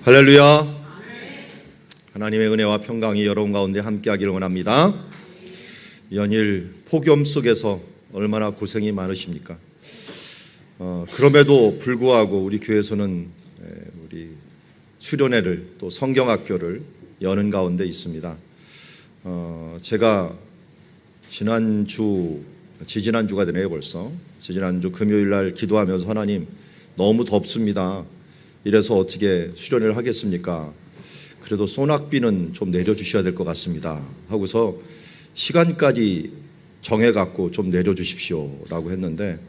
할렐루야. 하나님의 은혜와 평강이 여러분 가운데 함께하기를 원합니다. 연일 폭염 속에서 얼마나 고생이 많으십니까? 그럼에도 불구하고 우리 교회에서는 우리 수련회를 또 성경학교를 여는 가운데 있습니다. 제가 지지난주가 되네요 벌써. 지지난주 금요일 날 기도하면서 하나님 너무 덥습니다. 이래서 어떻게 수련회를 하겠습니까? 그래도 소낙비는 좀 내려주셔야 될 것 같습니다 하고서 시간까지 정해갖고 좀 내려주십시오 라고 했는데,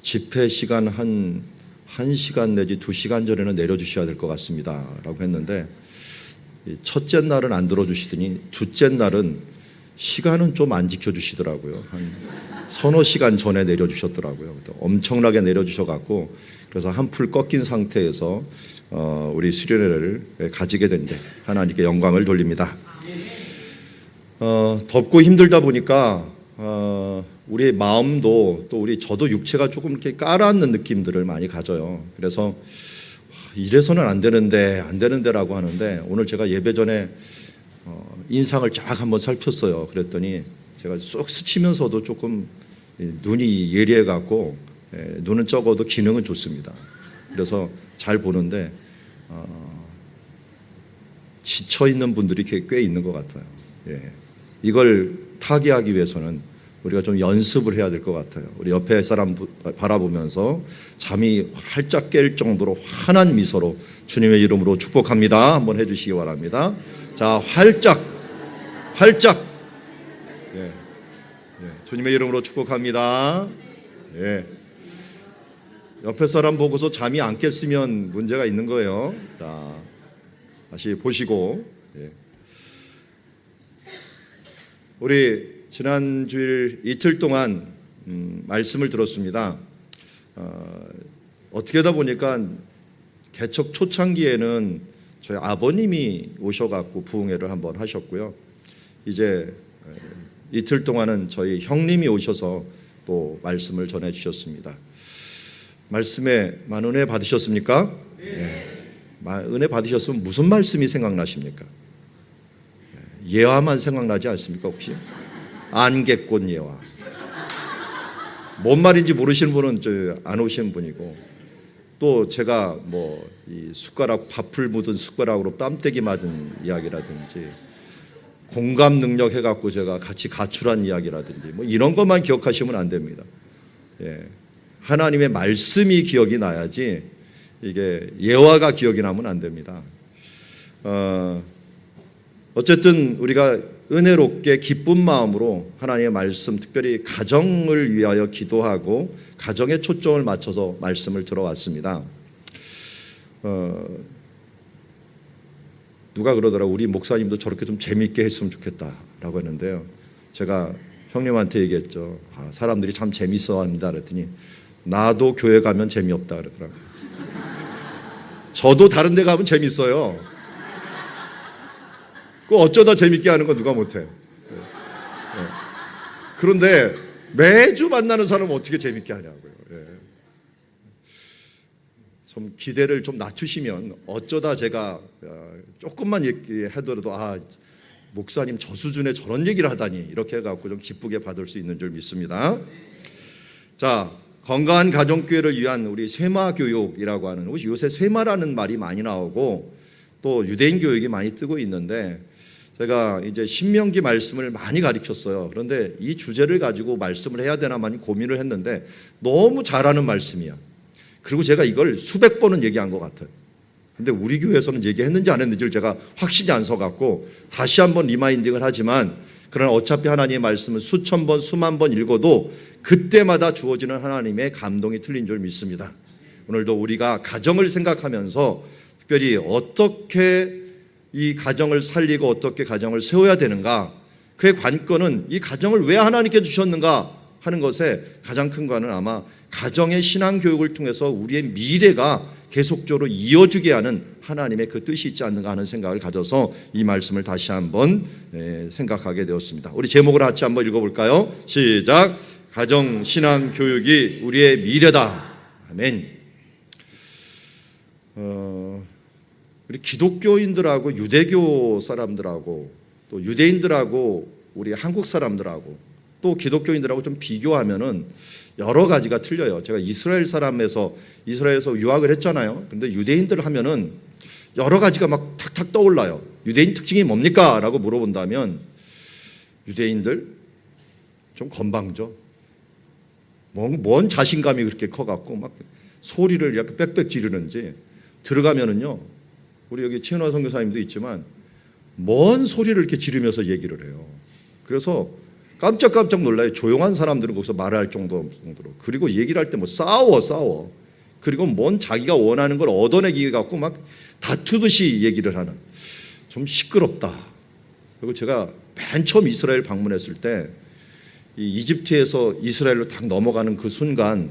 집회 시간 한 1시간 내지 2시간 전에는 내려주셔야 될 것 같습니다 라고 했는데, 첫째 날은 안 들어주시더니 둘째 날은 시간은 좀 안 지켜주시더라고요. 한 서너 시간 전에 내려주셨더라고요. 엄청나게 내려주셔갖고, 그래서 한풀 꺾인 상태에서 우리 수련회를 가지게 된데 하나님께 영광을 돌립니다. 덥고 힘들다 보니까 우리의 마음도 또 저도 육체가 조금 이렇게 깔아앉는 느낌들을 많이 가져요. 그래서 이래서는 안 되는데라고 하는데, 오늘 제가 예배 전에 인상을 쫙 한번 살폈어요. 그랬더니 제가 쏙 스치면서도 조금 눈이 예리해 갖고, 눈은 적어도 기능은 좋습니다. 그래서 잘 보는데 지쳐 있는 분들이 꽤 있는 것 같아요. 이걸 타개하기 위해서는 우리가 좀 연습을 해야 될 것 같아요. 우리 옆에 사람 바라보면서 잠이 활짝 깰 정도로 환한 미소로 주님의 이름으로 축복합니다 한번 해주시기 바랍니다. 자, 활짝 주님의 이름으로 축복합니다. 옆에 사람 보고서 잠이 안 깼으면 문제가 있는 거예요. 자, 다시 보시고. 우리 지난 주일 이틀 동안 말씀을 들었습니다. 어떻게 하다 보니까 개척 초창기에는 저희 아버님이 오셔갖고 부흥회를 한번 하셨고요. 이제 이틀 동안은 저희 형님이 오셔서 또 말씀을 전해주셨습니다. 말씀에 많은 은혜 받으셨습니까? 네. 은혜 받으셨으면 무슨 말씀이 생각나십니까? 예화만 생각나지 않습니까 혹시? 안개꽃 예화. 뭔 말인지 모르시는 분은 안 오시는 분이고, 또 제가 이 숟가락 밥풀 묻은 숟가락으로 뺨때기 맞은 이야기라든지, 공감 능력 해갖고 제가 같이 가출한 이야기라든지 이런 것만 기억하시면 안 됩니다. 하나님의 말씀이 기억이 나야지 이게 예화가 기억이 나면 안 됩니다. 어쨌든 우리가 은혜롭게 기쁜 마음으로 하나님의 말씀, 특별히 가정을 위하여 기도하고 가정에 초점을 맞춰서 말씀을 들어왔습니다. 누가 그러더라, 우리 목사님도 저렇게 좀 재밌게 했으면 좋겠다라고 했는데요. 제가 형님한테 얘기했죠. 사람들이 참 재밌어합니다 그랬더니 나도 교회 가면 재미없다 그러더라고요. 저도 다른 데 가면 재밌어요. 그 어쩌다 재밌게 하는 거 누가 못해. 그런데 매주 만나는 사람은 어떻게 재밌게 하냐고요. 좀 기대를 좀 낮추시면, 어쩌다 제가 조금만 얘기하더라도 목사님 저 수준에 저런 얘기를 하다니 이렇게 해갖고 좀 기쁘게 받을 수 있는 줄 믿습니다. 자, 건강한 가정교회를 위한 우리 쇠마교육이라고 하는, 요새 쇠마라는 말이 많이 나오고 또 유대인 교육이 많이 뜨고 있는데, 제가 이제 신명기 말씀을 많이 가르쳤어요. 그런데 이 주제를 가지고 말씀을 해야 되나만 고민을 했는데 너무 잘하는 말씀이야. 그리고 제가 이걸 수백 번은 얘기한 것 같아요. 근데 우리 교회에서는 얘기했는지 안 했는지를 제가 확신이 안 서갖고 다시 한번 리마인딩을 하지만, 그러나 어차피 하나님의 말씀은 수천 번 수만 번 읽어도 그때마다 주어지는 하나님의 감동이 틀린 줄 믿습니다. 오늘도 우리가 가정을 생각하면서 특별히 어떻게 이 가정을 살리고 어떻게 가정을 세워야 되는가, 그의 관건은 이 가정을 왜 하나님께 주셨는가 하는 것에 가장 큰 거는 아마 가정의 신앙 교육을 통해서 우리의 미래가 계속적으로 이어주게 하는 하나님의 그 뜻이 있지 않는가 하는 생각을 가져서 이 말씀을 다시 한번 생각하게 되었습니다. 우리 제목을 같이 한번 읽어볼까요? 시작. 가정 신앙 교육이 우리의 미래다. 아멘. 우리 기독교인들하고 유대교 사람들하고 또 유대인들하고 우리 한국 사람들하고 또 기독교인들하고 좀 비교하면은 여러 가지가 틀려요. 제가 이스라엘에서 유학을 했잖아요. 근데 유대인들 하면은 여러 가지가 막 탁탁 떠올라요. 유대인 특징이 뭡니까? 라고 물어본다면 유대인들 좀 건방져. 뭔 자신감이 그렇게 커갖고 막 소리를 이렇게 빽빽 지르는지 들어가면은요. 우리 여기 최은화 선교사님도 있지만 뭔 소리를 이렇게 지르면서 얘기를 해요. 그래서 깜짝깜짝 놀라요. 조용한 사람들은 거기서 말할 정도로. 그리고 얘기를 할 때 뭐 싸워. 그리고 뭔 자기가 원하는 걸 얻어내기 갖고 막 다투듯이 얘기를 하는. 좀 시끄럽다. 그리고 제가 맨 처음 이스라엘 방문했을 때 이 이집트에서 이스라엘로 딱 넘어가는 그 순간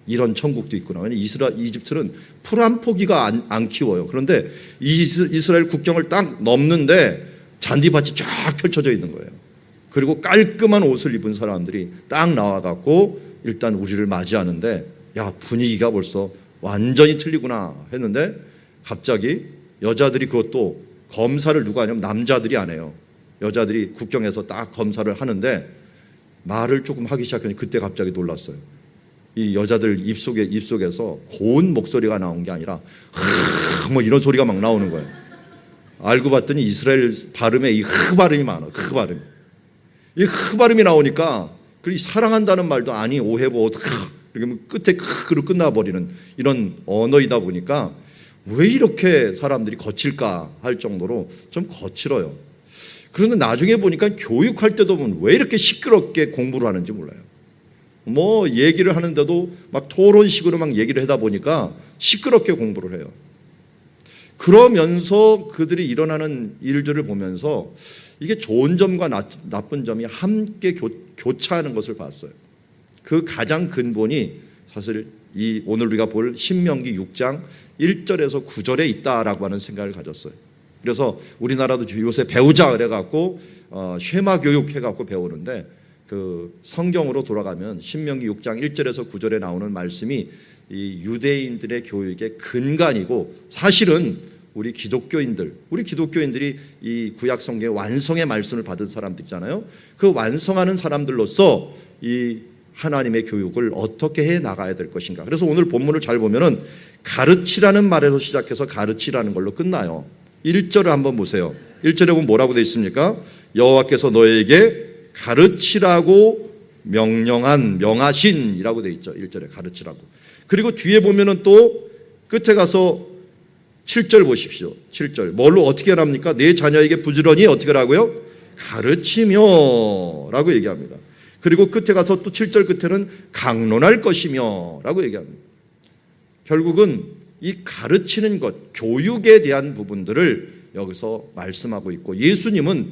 이런 천국도 있구나. 왜냐하면 이집트는 풀 한 포기가 안 키워요. 그런데 이스라엘 국경을 딱 넘는데 잔디밭이 쫙 펼쳐져 있는 거예요. 그리고 깔끔한 옷을 입은 사람들이 딱 나와갖고 일단 우리를 맞이하는데 야, 분위기가 벌써 완전히 틀리구나 했는데 갑자기 여자들이 그것도 검사를 누가 하냐면 남자들이 안 해요. 여자들이 국경에서 딱 검사를 하는데 말을 조금 하기 시작하니 그때 갑자기 놀랐어요. 이 여자들 입속에서 고운 목소리가 나온 게 아니라 뭐 이런 소리가 막 나오는 거예요. 알고 봤더니 이스라엘 발음에 이 발음이 많아. 발음. 이 발음이 나오니까 그 사랑한다는 말도 아니 오해보 이렇게 끝에 크로 끝나버리는 이런 언어이다 보니까 왜 이렇게 사람들이 거칠까 할 정도로 좀 거칠어요. 그런데 나중에 보니까 교육할 때도 보면 왜 이렇게 시끄럽게 공부를 하는지 몰라요. 뭐 얘기를 하는데도 막 토론식으로 막 얘기를 하다 보니까 시끄럽게 공부를 해요. 그러면서 그들이 일어나는 일들을 보면서 이게 좋은 점과 나쁜 점이 함께 교차하는 것을 봤어요. 그 가장 근본이 사실 이 오늘 우리가 볼 신명기 6장 1절에서 9절에 있다라고 하는 생각을 가졌어요. 그래서 우리나라도 요새 배우자 그래갖고 쉐마 교육 해갖고 배우는데 그 성경으로 돌아가면 신명기 6장 1절에서 9절에 나오는 말씀이 이 유대인들의 교육의 근간이고 사실은 우리 기독교인들이 이 구약 성경의 완성의 말씀을 받은 사람들이잖아요. 그 완성하는 사람들로서 이 하나님의 교육을 어떻게 해 나가야 될 것인가. 그래서 오늘 본문을 잘 보면은 가르치라는 말에서 시작해서 가르치라는 걸로 끝나요. 1절을 한번 보세요. 1절에 보면 뭐라고 되어 있습니까? 여호와께서 너에게 가르치라고 명하신이라고 되어 있죠. 1절에 가르치라고. 그리고 뒤에 보면은 또 끝에 가서 7절 보십시오. 7절. 뭘로 어떻게 하랍니까? 내 자녀에게 부지런히 어떻게 하라고요? 가르치며 라고 얘기합니다. 그리고 끝에 가서 또 7절 끝에는 강론할 것이며 라고 얘기합니다. 결국은 이 가르치는 것, 교육에 대한 부분들을 여기서 말씀하고 있고 예수님은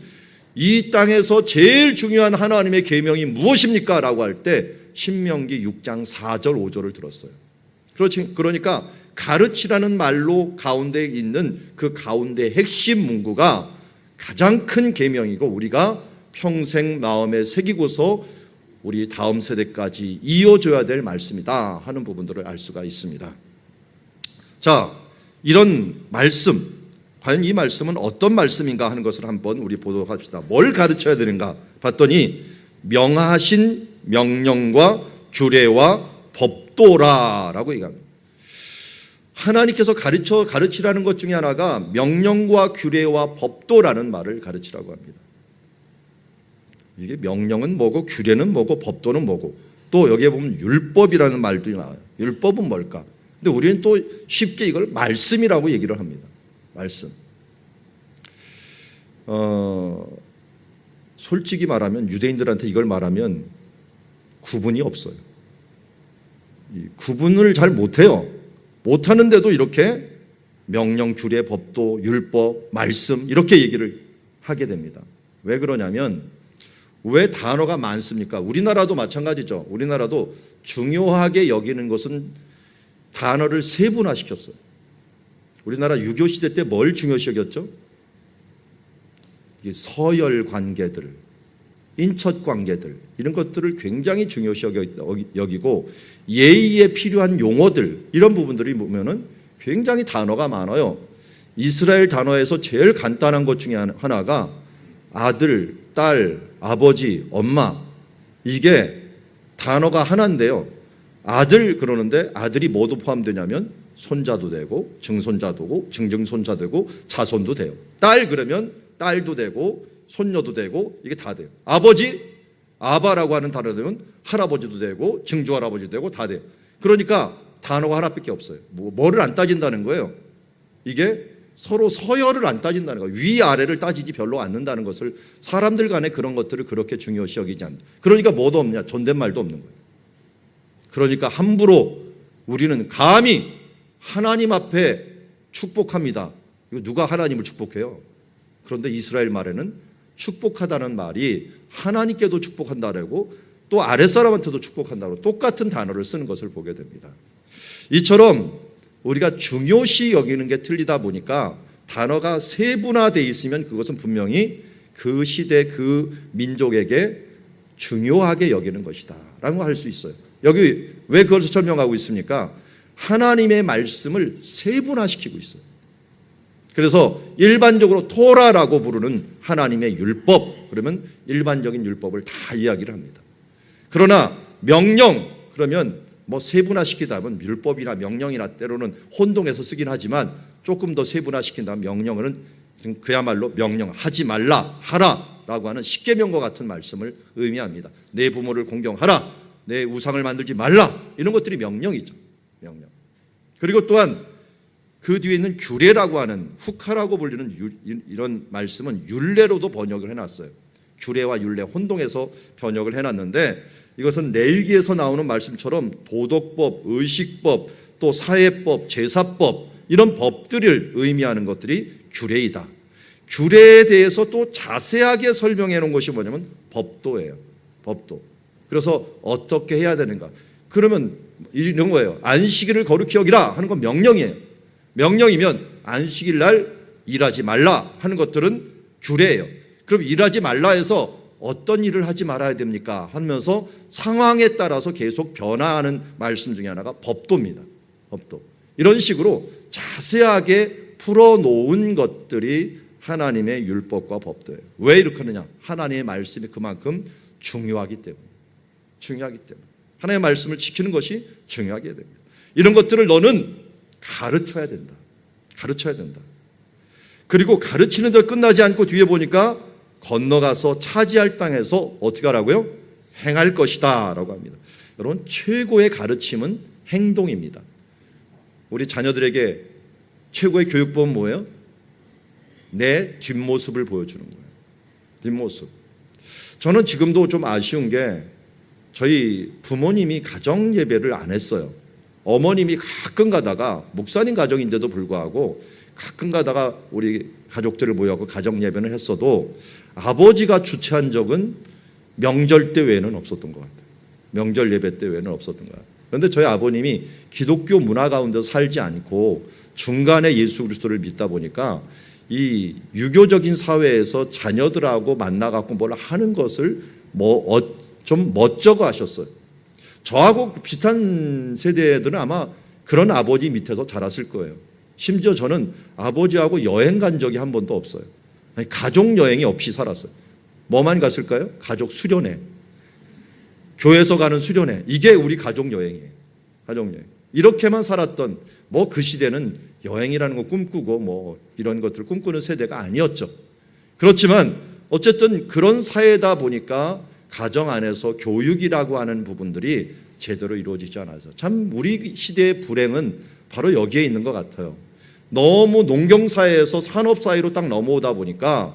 이 땅에서 제일 중요한 하나님의 계명이 무엇입니까? 라고 할 때 신명기 6장 4절 5절을 들었어요. 그러니까 가르치라는 말로 가운데 있는 그 가운데 핵심 문구가 가장 큰 계명이고 우리가 평생 마음에 새기고서 우리 다음 세대까지 이어줘야 될 말씀이다 하는 부분들을 알 수가 있습니다. 자, 이런 말씀, 과연 이 말씀은 어떤 말씀인가 하는 것을 한번 우리 보도록 합시다. 뭘 가르쳐야 되는가 봤더니 명하신 명령과 규례와 법도라라고 얘기합니다. 하나님께서 가르치라는 것 중에 하나가 명령과 규례와 법도라는 말을 가르치라고 합니다. 이게 명령은 뭐고 규례는 뭐고 법도는 뭐고 또 여기에 보면 율법이라는 말도 나와요. 율법은 뭘까? 근데 우리는 또 쉽게 이걸 말씀이라고 얘기를 합니다. 말씀. 솔직히 말하면 유대인들한테 이걸 말하면 구분이 없어요. 구분을 잘 못해요. 못하는데도 이렇게 명령, 규례, 법도, 율법, 말씀 이렇게 얘기를 하게 됩니다. 왜 그러냐면 왜 단어가 많습니까? 우리나라도 마찬가지죠. 우리나라도 중요하게 여기는 것은 단어를 세분화시켰어요. 우리나라 유교 시대 때 뭘 중요시 여겼죠? 서열 관계들, 인척 관계들 이런 것들을 굉장히 중요시 여기고 예의에 필요한 용어들 이런 부분들이 보면은 굉장히 단어가 많아요. 이스라엘 단어에서 제일 간단한 것 중에 하나가 아들, 딸, 아버지, 엄마, 이게 단어가 하나인데요. 아들 그러는데 아들이 뭐도 포함되냐면 손자도 되고 증손자도 되고 증증손자 되고 자손도 돼요. 딸 그러면 딸도 되고 손녀도 되고 이게 다 돼요. 아버지, 아바라고 하는 단어 되면 할아버지도 되고 증조할아버지도 되고 다 돼요. 그러니까 단어가 하나밖에 없어요. 뭐를 안 따진다는 거예요. 이게 서로 서열을 안 따진다는 거예요. 위아래를 따지지 별로 않는다는 것을, 사람들 간에 그런 것들을 그렇게 중요시 여기지 않는다. 그러니까 뭐도 없냐? 존댓말도 없는 거예요. 그러니까 함부로 우리는 감히 하나님 앞에 축복합니다. 이거 누가 하나님을 축복해요? 그런데 이스라엘 말에는 축복하다는 말이 하나님께도 축복한다라고 또 아랫사람한테도 축복한다고 똑같은 단어를 쓰는 것을 보게 됩니다. 이처럼 우리가 중요시 여기는 게 틀리다 보니까 단어가 세분화되어 있으면 그것은 분명히 그 시대 그 민족에게 중요하게 여기는 것이다 라고 할 수 있어요. 여기 왜 그걸 설명하고 있습니까? 하나님의 말씀을 세분화시키고 있어요. 그래서 일반적으로 토라라고 부르는 하나님의 율법, 그러면 일반적인 율법을 다 이야기를 합니다. 그러나 명령, 그러면 뭐 세분화시키다 보면 율법이나 명령이나 때로는 혼동해서 쓰긴 하지만 조금 더 세분화시킨다면 명령은 그야말로 명령, 하지 말라, 하라라고 하는 십계명과 같은 말씀을 의미합니다. 내 부모를 공경하라, 내 우상을 만들지 말라, 이런 것들이 명령이죠. 명령. 그리고 또한 그 뒤에 있는 규례라고 하는 후카라고 불리는 이런 말씀은 율례로도 번역을 해놨어요. 규례와 율례 혼동해서 번역을 해놨는데 이것은 레위기에서 나오는 말씀처럼 도덕법, 의식법, 또 사회법, 제사법 이런 법들을 의미하는 것들이 규례이다. 규례에 대해서 또 자세하게 설명해 놓은 것이 뭐냐면 법도예요. 법도. 그래서 어떻게 해야 되는가. 그러면 이런 거예요. 안식일을 거룩히 여기라 하는 건 명령이에요. 명령이면 안식일 날 일하지 말라 하는 것들은 규례예요. 그럼 일하지 말라 해서 어떤 일을 하지 말아야 됩니까? 하면서 상황에 따라서 계속 변화하는 말씀 중에 하나가 법도입니다. 법도. 이런 식으로 자세하게 풀어놓은 것들이 하나님의 율법과 법도예요. 왜 이렇게 하느냐? 하나님의 말씀이 그만큼 중요하기 때문에. 중요하기 때문에. 하나님의 말씀을 지키는 것이 중요하게 됩니다. 이런 것들을 너는 가르쳐야 된다. 가르쳐야 된다. 그리고 가르치는 데 끝나지 않고 뒤에 보니까 건너가서 차지할 땅에서 어떻게 하라고요? 행할 것이다 라고 합니다. 여러분, 최고의 가르침은 행동입니다. 우리 자녀들에게 최고의 교육법은 뭐예요? 내 뒷모습을 보여주는 거예요. 뒷모습. 저는 지금도 좀 아쉬운 게 저희 부모님이 가정 예배를 안 했어요. 어머님이 가끔 가다가 목사님 가정인데도 불구하고 가끔 가다가 우리 가족들을 모여서 가정 예배는 했어도 아버지가 주최한 적은 명절 때 외에는 없었던 것 같아요. 명절 예배 때 외에는 없었던 것 같아요. 그런데 저희 아버님이 기독교 문화 가운데 살지 않고 중간에 예수 그리스도를 믿다 보니까 이 유교적인 사회에서 자녀들하고 만나갖고 뭘 하는 것을 좀 멋쩍어 하셨어요. 저하고 비슷한 세대들은 아마 그런 아버지 밑에서 자랐을 거예요. 심지어 저는 아버지하고 여행 간 적이 한 번도 없어요. 아니, 가족 여행이 없이 살았어요. 뭐만 갔을까요? 가족 수련회. 교회에서 가는 수련회. 이게 우리 가족 여행이에요. 가족 여행. 이렇게만 살았던 그 시대는 여행이라는 거 꿈꾸고 이런 것들을 꿈꾸는 세대가 아니었죠. 그렇지만 어쨌든 그런 사회다 보니까 가정 안에서 교육이라고 하는 부분들이 제대로 이루어지지 않아서 참 우리 시대의 불행은 바로 여기에 있는 것 같아요. 너무 농경사회에서 산업사회로 딱 넘어오다 보니까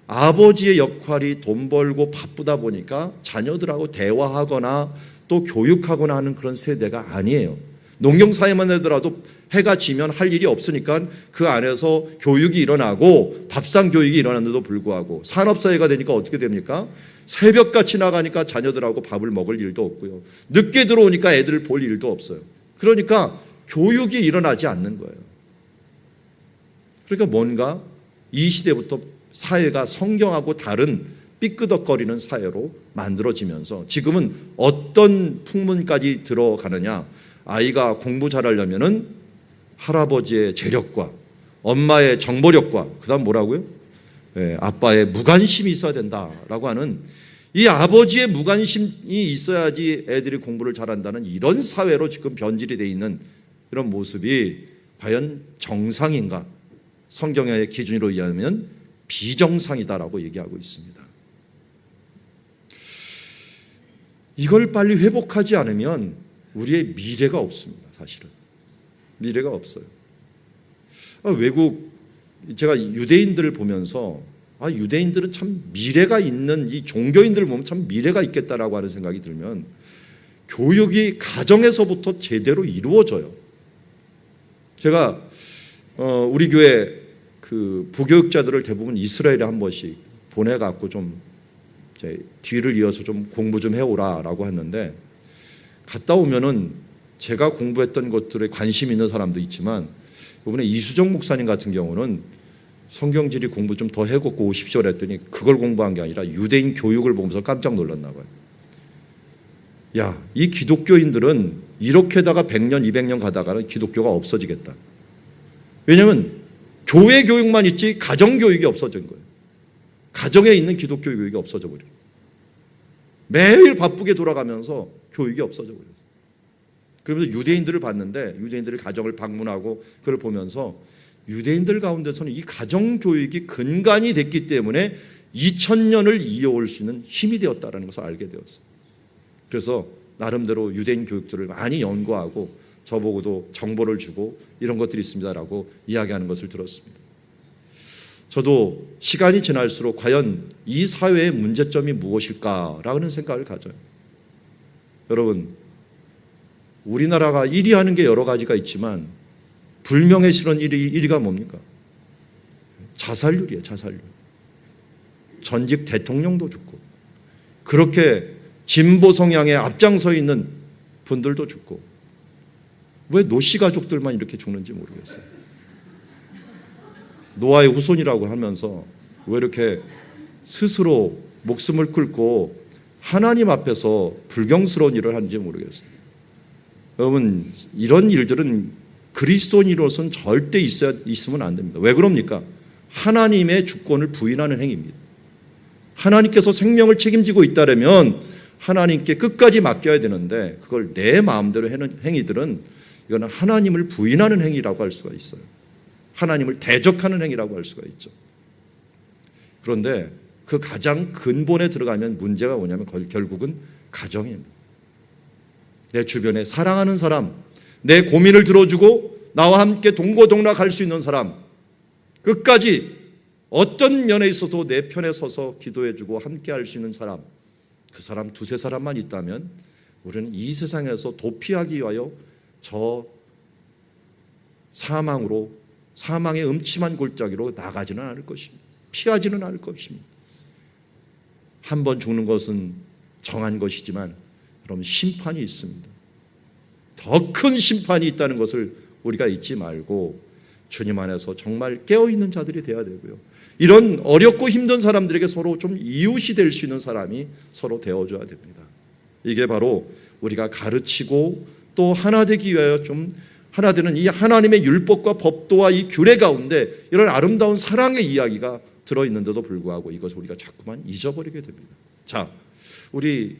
아버지의 역할이 돈 벌고 바쁘다 보니까 자녀들하고 대화하거나 또 교육하거나 하는 그런 세대가 아니에요. 농경사회만 하더라도 해가 지면 할 일이 없으니까 그 안에서 교육이 일어나고 밥상 교육이 일어났는데도 불구하고 산업사회가 되니까 어떻게 됩니까? 새벽같이 나가니까 자녀들하고 밥을 먹을 일도 없고요. 늦게 들어오니까 애들을 볼 일도 없어요. 그러니까 교육이 일어나지 않는 거예요. 그러니까 뭔가 이 시대부터 사회가 성경하고 다른 삐끄덕거리는 사회로 만들어지면서 지금은 어떤 풍문까지 들어가느냐. 아이가 공부 잘하려면은 할아버지의 재력과 엄마의 정보력과 그다음 뭐라고요? 아빠의 무관심이 있어야 된다라고 하는 이 아버지의 무관심이 있어야지 애들이 공부를 잘한다는 이런 사회로 지금 변질이 돼 있는 이런 모습이 과연 정상인가? 성경의 기준으로 의하면 비정상이다라고 얘기하고 있습니다. 이걸 빨리 회복하지 않으면 우리의 미래가 없습니다. 사실은 미래가 없어요. 외국 제가 유대인들을 보면서 유대인들은 참 미래가 있는 이 종교인들을 보면 참 미래가 있겠다라고 하는 생각이 들면 교육이 가정에서부터 제대로 이루어져요. 제가 우리 교회 그 부교육자들을 대부분 이스라엘에 한 번씩 보내갖고 좀 뒤를 이어서 좀 공부 좀 해오라라고 했는데 갔다 오면은 제가 공부했던 것들에 관심 있는 사람도 있지만 이번에 이수정 목사님 같은 경우는 성경지리 공부 좀 더 해갖고 오십시오 했더니 그걸 공부한 게 아니라 유대인 교육을 보면서 깜짝 놀랐나 봐요. 야, 이 기독교인들은 이렇게다가 100년, 200년 가다가는 기독교가 없어지겠다. 왜냐하면 교회 교육만 있지 가정 교육이 없어진 거예요. 가정에 있는 기독교 교육이 없어져 버려요. 매일 바쁘게 돌아가면서 교육이 없어져 버렸어요. 그러면서 유대인들을 봤는데 유대인들의 가정을 방문하고 그걸 보면서 유대인들 가운데서는 이 가정 교육이 근간이 됐기 때문에 2000년을 이어올 수 있는 힘이 되었다는 것을 알게 되었어요. 그래서 나름대로 유대인 교육들을 많이 연구하고 저보고도 정보를 주고 이런 것들이 있습니다라고 이야기하는 것을 들었습니다. 저도 시간이 지날수록 과연 이 사회의 문제점이 무엇일까라는 생각을 가져요. 여러분, 우리나라가 1위 하는 게 여러 가지가 있지만 불명예 실현 1위가 뭡니까? 자살률이에요. 자살률. 전직 대통령도 죽고 그렇게 진보 성향에 앞장서 있는 분들도 죽고 왜 노씨 가족들만 이렇게 죽는지 모르겠어요. 노아의 후손이라고 하면서 왜 이렇게 스스로 목숨을 끊고 하나님 앞에서 불경스러운 일을 하는지 모르겠어요. 여러분, 이런 일들은 그리스도인으로서는 절대 있으면 안 됩니다. 왜 그럽니까? 하나님의 주권을 부인하는 행위입니다. 하나님께서 생명을 책임지고 있다면 하나님께 끝까지 맡겨야 되는데 그걸 내 마음대로 하는 행위들은 이거는 하나님을 부인하는 행위라고 할 수가 있어요. 하나님을 대적하는 행위라고 할 수가 있죠. 그런데 그 가장 근본에 들어가면 문제가 뭐냐면 결국은 가정입니다. 내 주변에 사랑하는 사람, 내 고민을 들어주고 나와 함께 동고동락할 수 있는 사람, 끝까지 어떤 면에 있어도 내 편에 서서 기도해주고 함께 할 수 있는 사람, 그 사람 두세 사람만 있다면 우리는 이 세상에서 도피하기 위하여 저 사망의 음침한 골짜기로 나가지는 않을 것입니다. 피하지는 않을 것입니다. 한 번 죽는 것은 정한 것이지만 그럼 심판이 있습니다. 더 큰 심판이 있다는 것을 우리가 잊지 말고 주님 안에서 정말 깨어있는 자들이 되어야 되고요. 이런 어렵고 힘든 사람들에게 서로 좀 이웃이 될 수 있는 사람이 서로 되어줘야 됩니다. 이게 바로 우리가 가르치고 또 하나 되기 위하여 좀 하나 되는 이 하나님의 율법과 법도와 이 규례 가운데 이런 아름다운 사랑의 이야기가 들어있는데도 불구하고 이것을 우리가 자꾸만 잊어버리게 됩니다. 자, 우리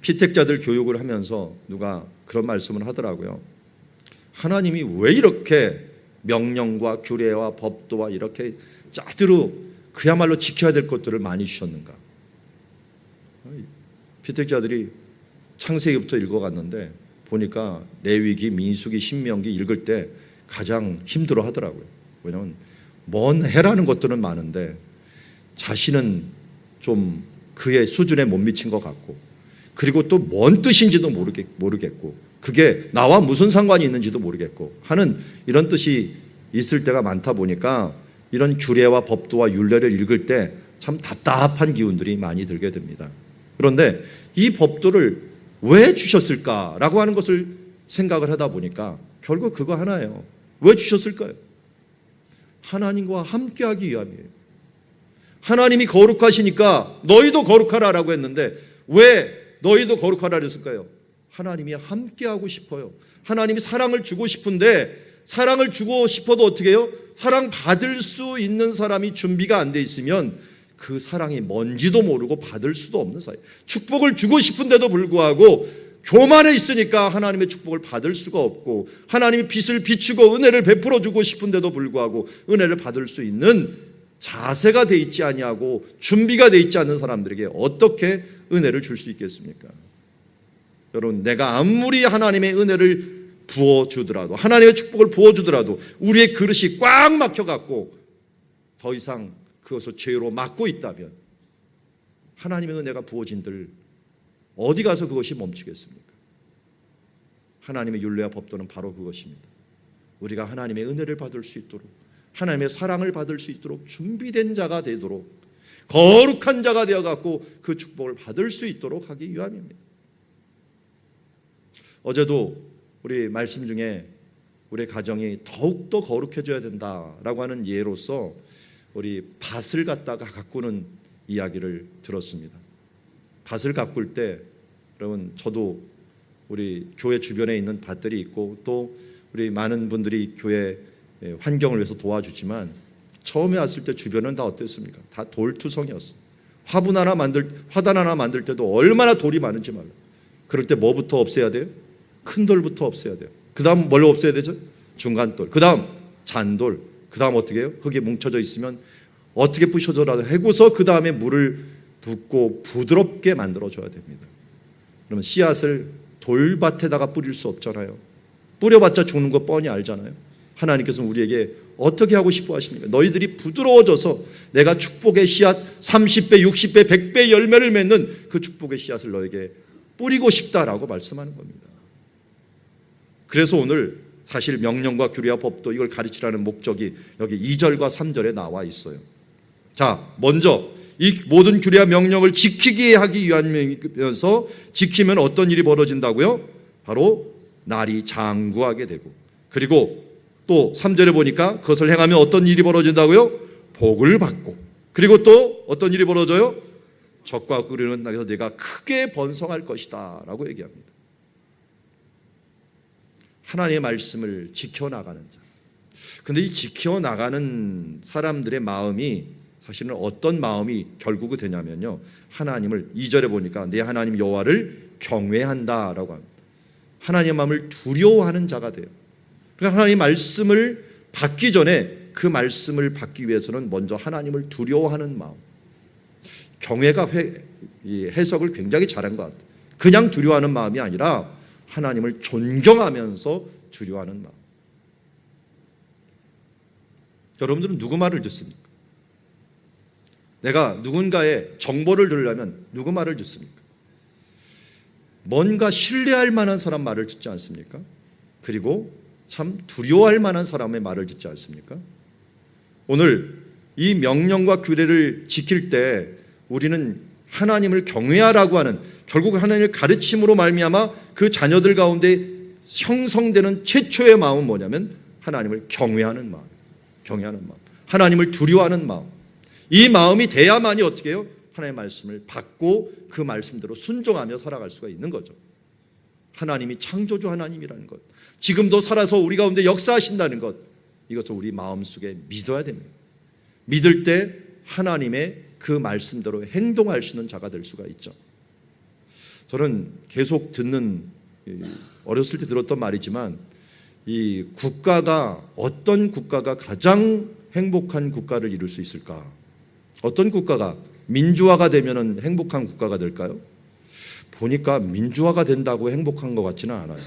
피택자들 교육을 하면서 누가 그런 말씀을 하더라고요. 하나님이 왜 이렇게 명령과 규례와 법도와 이렇게 짜드로 그야말로 지켜야 될 것들을 많이 주셨는가? 피택자들이 창세기부터 읽어갔는데 보니까 레위기, 민수기, 신명기 읽을 때 가장 힘들어 하더라고요. 왜냐하면 먼 해라는 것들은 많은데 자신은 좀 그의 수준에 못 미친 것 같고 그리고 또 뭔 뜻인지도 모르겠고 그게 나와 무슨 상관이 있는지도 모르겠고 하는 이런 뜻이 있을 때가 많다 보니까 이런 규례와 법도와 율례를 읽을 때 참 답답한 기운들이 많이 들게 됩니다. 그런데 이 법도를 왜 주셨을까라고 하는 것을 생각을 하다 보니까 결국 그거 하나예요. 왜 주셨을까요? 하나님과 함께하기 위함이에요. 하나님이 거룩하시니까 너희도 거룩하라라고 했는데 왜 너희도 거룩하라 그랬을까요? 하나님이 함께하고 싶어요. 하나님이 사랑을 주고 싶은데 사랑을 주고 싶어도 어떻게 해요? 사랑 받을 수 있는 사람이 준비가 안 돼 있으면 그 사랑이 뭔지도 모르고 받을 수도 없는 사이. 축복을 주고 싶은데도 불구하고 교만해 있으니까 하나님의 축복을 받을 수가 없고, 하나님이 빛을 비추고 은혜를 베풀어 주고 싶은데도 불구하고 은혜를 받을 수 있는 자세가 돼 있지 아니하고 준비가 돼 있지 않은 사람들에게 어떻게 은혜를 줄 수 있겠습니까? 여러분, 내가 아무리 하나님의 은혜를 부어주더라도, 하나님의 축복을 부어주더라도 우리의 그릇이 꽉 막혀갖고 더 이상 그것을 죄로 막고 있다면 하나님의 은혜가 부어진들 어디 가서 그것이 멈추겠습니까? 하나님의 율례와 법도는 바로 그것입니다. 우리가 하나님의 은혜를 받을 수 있도록, 하나님의 사랑을 받을 수 있도록 준비된 자가 되도록, 거룩한 자가 되어갖고 그 축복을 받을 수 있도록 하기 위함입니다. 어제도 우리 말씀 중에 우리 가정이 더욱더 거룩해져야 된다라고 하는 예로서 우리 밭을 갖다가 가꾸는 이야기를 들었습니다. 밭을 가꿀 때 여러분, 저도 우리 교회 주변에 있는 밭들이 있고 또 우리 많은 분들이 교회 환경을 위해서 도와주지만 처음에 왔을 때 주변은 다 어땠습니까? 다 돌투성이었어요. 화단 하나 만들 때도 얼마나 돌이 많은지 몰라요. 그럴 때 뭐부터 없애야 돼요? 큰 돌부터 없애야 돼요. 그 다음 뭘 없애야 되죠? 중간돌. 그 다음 잔돌. 그 다음 어떻게 해요? 흙이 뭉쳐져 있으면 어떻게 부셔져라도 해고서 그 다음에 물을 붓고 부드럽게 만들어줘야 됩니다. 그러면 씨앗을 돌밭에다가 뿌릴 수 없잖아요. 뿌려봤자 죽는 거 뻔히 알잖아요. 하나님께서는 우리에게 어떻게 하고 싶어 하십니까? 너희들이 부드러워져서 내가 축복의 씨앗 30배, 60배, 100배 열매를 맺는 그 축복의 씨앗을 너에게 뿌리고 싶다라고 말씀하는 겁니다. 그래서 오늘 사실 명령과 규례와 법도 이걸 가르치라는 목적이 여기 2절과 3절에 나와 있어요. 자, 먼저 이 모든 규례와 명령을 지키게 하기 위하면서 지키면 어떤 일이 벌어진다고요? 바로 날이 장구하게 되고, 그리고 또 3절에 보니까 그것을 행하면 어떤 일이 벌어진다고요? 복을 받고, 그리고 또 어떤 일이 벌어져요? 적과 꿀이는 나에서 내가 크게 번성할 것이다 라고 얘기합니다. 하나님의 말씀을 지켜나가는 자. 근데 이 지켜나가는 사람들의 마음이 사실은 어떤 마음이 결국은 되냐면요, 하나님을 2절에 보니까 내 하나님 여호와를 경외한다라고 합니다. 하나님의 마음을 두려워하는 자가 돼요. 그러니까 하나님의 말씀을 받기 전에 그 말씀을 받기 위해서는 먼저 하나님을 두려워하는 마음. 경외가 해석을 굉장히 잘한 것 같아요. 그냥 두려워하는 마음이 아니라 하나님을 존경하면서 두려워하는 마음. 여러분들은 누구 말을 듣습니까? 내가 누군가의 정보를 들으려면 누구 말을 듣습니까? 뭔가 신뢰할 만한 사람 말을 듣지 않습니까? 그리고 참 두려워할 만한 사람의 말을 듣지 않습니까? 오늘 이 명령과 규례를 지킬 때 우리는 하나님을 경외하라고 하는, 결국 하나님을 가르침으로 말미암아 그 자녀들 가운데 형성되는 최초의 마음은 뭐냐면 하나님을 경외하는 마음, 하나님을 두려워하는 마음. 이 마음이 돼야만이 어떻게 해요? 하나님의 말씀을 받고 그 말씀대로 순종하며 살아갈 수가 있는 거죠. 하나님이 창조주 하나님이라는 것, 지금도 살아서 우리 가운데 역사하신다는 것, 이것을 우리 마음속에 믿어야 됩니다. 믿을 때 하나님의 그 말씀대로 행동할 수 있는 자가 될 수가 있죠. 저는 계속 어렸을 때 들었던 말이지만, 이 국가가, 어떤 국가가 가장 행복한 국가를 이룰 수 있을까? 어떤 국가가 민주화가 되면 행복한 국가가 될까요? 보니까 민주화가 된다고 행복한 것 같지는 않아요.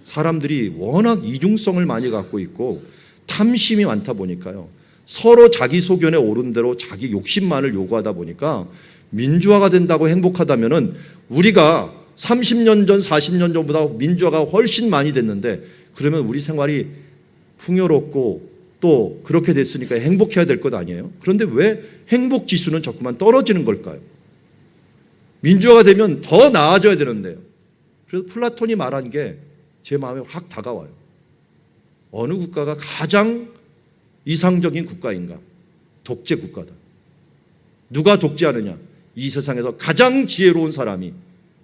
사람들이 워낙 이중성을 많이 갖고 있고 탐심이 많다 보니까요, 서로 자기 소견에 오른 대로 자기 욕심만을 요구하다 보니까 민주화가 된다고 행복하다면은 우리가 30년 전, 40년 전보다 민주화가 훨씬 많이 됐는데, 그러면 우리 생활이 풍요롭고 또 그렇게 됐으니까 행복해야 될 것 아니에요? 그런데 왜 행복 지수는 자꾸만 떨어지는 걸까요? 민주화가 되면 더 나아져야 되는데요. 그래서 플라톤이 말한 게 제 마음에 확 다가와요. 어느 국가가 가장 이상적인 국가인가? 독재 국가다. 누가 독재하느냐? 이 세상에서 가장 지혜로운 사람이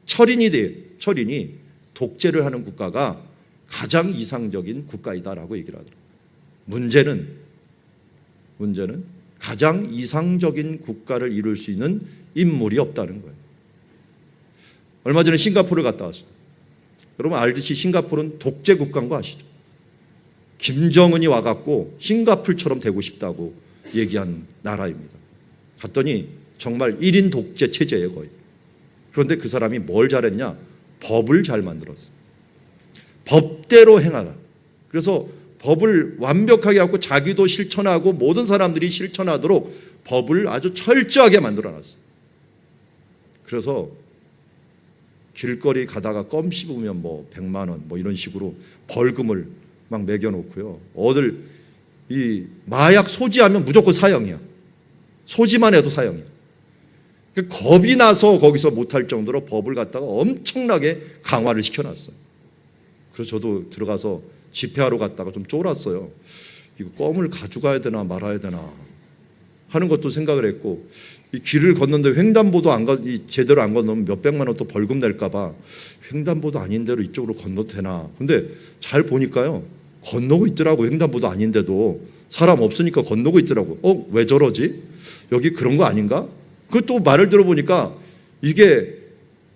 철인이 독재를 하는 국가가 가장 이상적인 국가이다라고 얘기를 하더라고요. 문제는 가장 이상적인 국가를 이룰 수 있는 인물이 없다는 거예요. 얼마 전에 싱가포르를 갔다 왔어요. 여러분 알듯이 싱가포르는 독재 국가인 거 아시죠? 김정은이 와갖고 싱가포르처럼 되고 싶다고 얘기한 나라입니다. 갔더니 정말 1인 독재 체제예요 거의. 그런데 그 사람이 뭘 잘했냐? 법을 잘 만들었어요. 법대로 행하라. 그래서 법을 완벽하게 하고 자기도 실천하고 모든 사람들이 실천하도록 법을 아주 철저하게 만들어놨어요. 그래서 길거리 가다가 껌 씹으면 뭐 100만 원 뭐 이런 식으로 벌금을 막 매겨놓고요. 어들 이 마약 소지하면 무조건 사형이야. 소지만 해도 사형이야. 겁이 나서 거기서 못할 정도로 법을 갖다가 엄청나게 강화를 시켜놨어요. 그래서 저도 들어가서 집회하러 갔다가 좀 쫄았어요. 이거 껌을 가져가야 되나 말아야 되나 하는 것도 생각을 했고, 이 길을 걷는데 횡단보도 제대로 안 건너면 몇백만 원 또 벌금 낼까봐 횡단보도 아닌 데로 이쪽으로 건너도 되나. 근데 잘 보니까요, 건너고 있더라고. 횡단보도 아닌데도 사람 없으니까 건너고 있더라고. 왜 저러지? 여기 그런 거 아닌가? 그또 말을 들어보니까 이게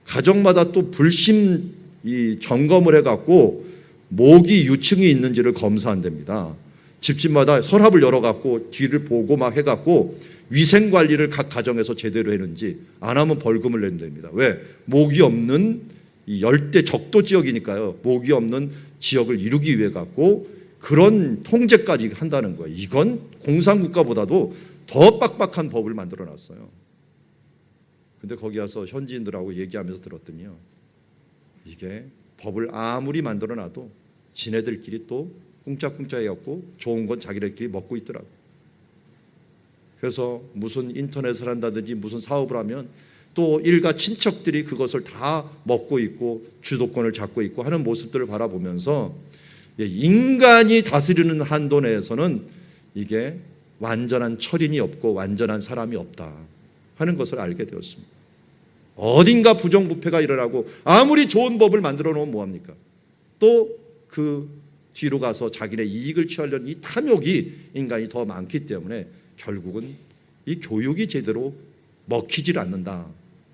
가정마다 또 불심 이 점검을 해갖고 모기 유증이 있는지를 검사한답니다. 집집마다 서랍을 열어갖고 뒤를 보고 막 해갖고 위생관리를 각 가정에서 제대로 했는지, 안 하면 벌금을 낸답니다. 왜? 모기 없는 이 열대 적도 지역이니까요. 모기 없는 지역을 이루기 위해 갖고 그런 통제까지 한다는 거예요. 이건 공산국가보다도 더 빡빡한 법을 만들어놨어요. 근데 거기 와서 현지인들하고 얘기하면서 들었더니요, 이게 법을 아무리 만들어놔도 지네들끼리 또 꿍짝꿍짝 해갖고 좋은 건 자기네들끼리 먹고 있더라고요. 그래서 무슨 인터넷을 한다든지 무슨 사업을 하면 또 일가 친척들이 그것을 다 먹고 있고 주도권을 잡고 있고 하는 모습들을 바라보면서 인간이 다스리는 한도 내에서는 이게 완전한 철인이 없고 완전한 사람이 없다 하는 것을 알게 되었습니다. 어딘가 부정부패가 일어나고 아무리 좋은 법을 만들어 놓으면 뭐합니까? 또 그 뒤로 가서 자기네 이익을 취하려는 이 탐욕이 인간이 더 많기 때문에 결국은 이 교육이 제대로 먹히질 않는다.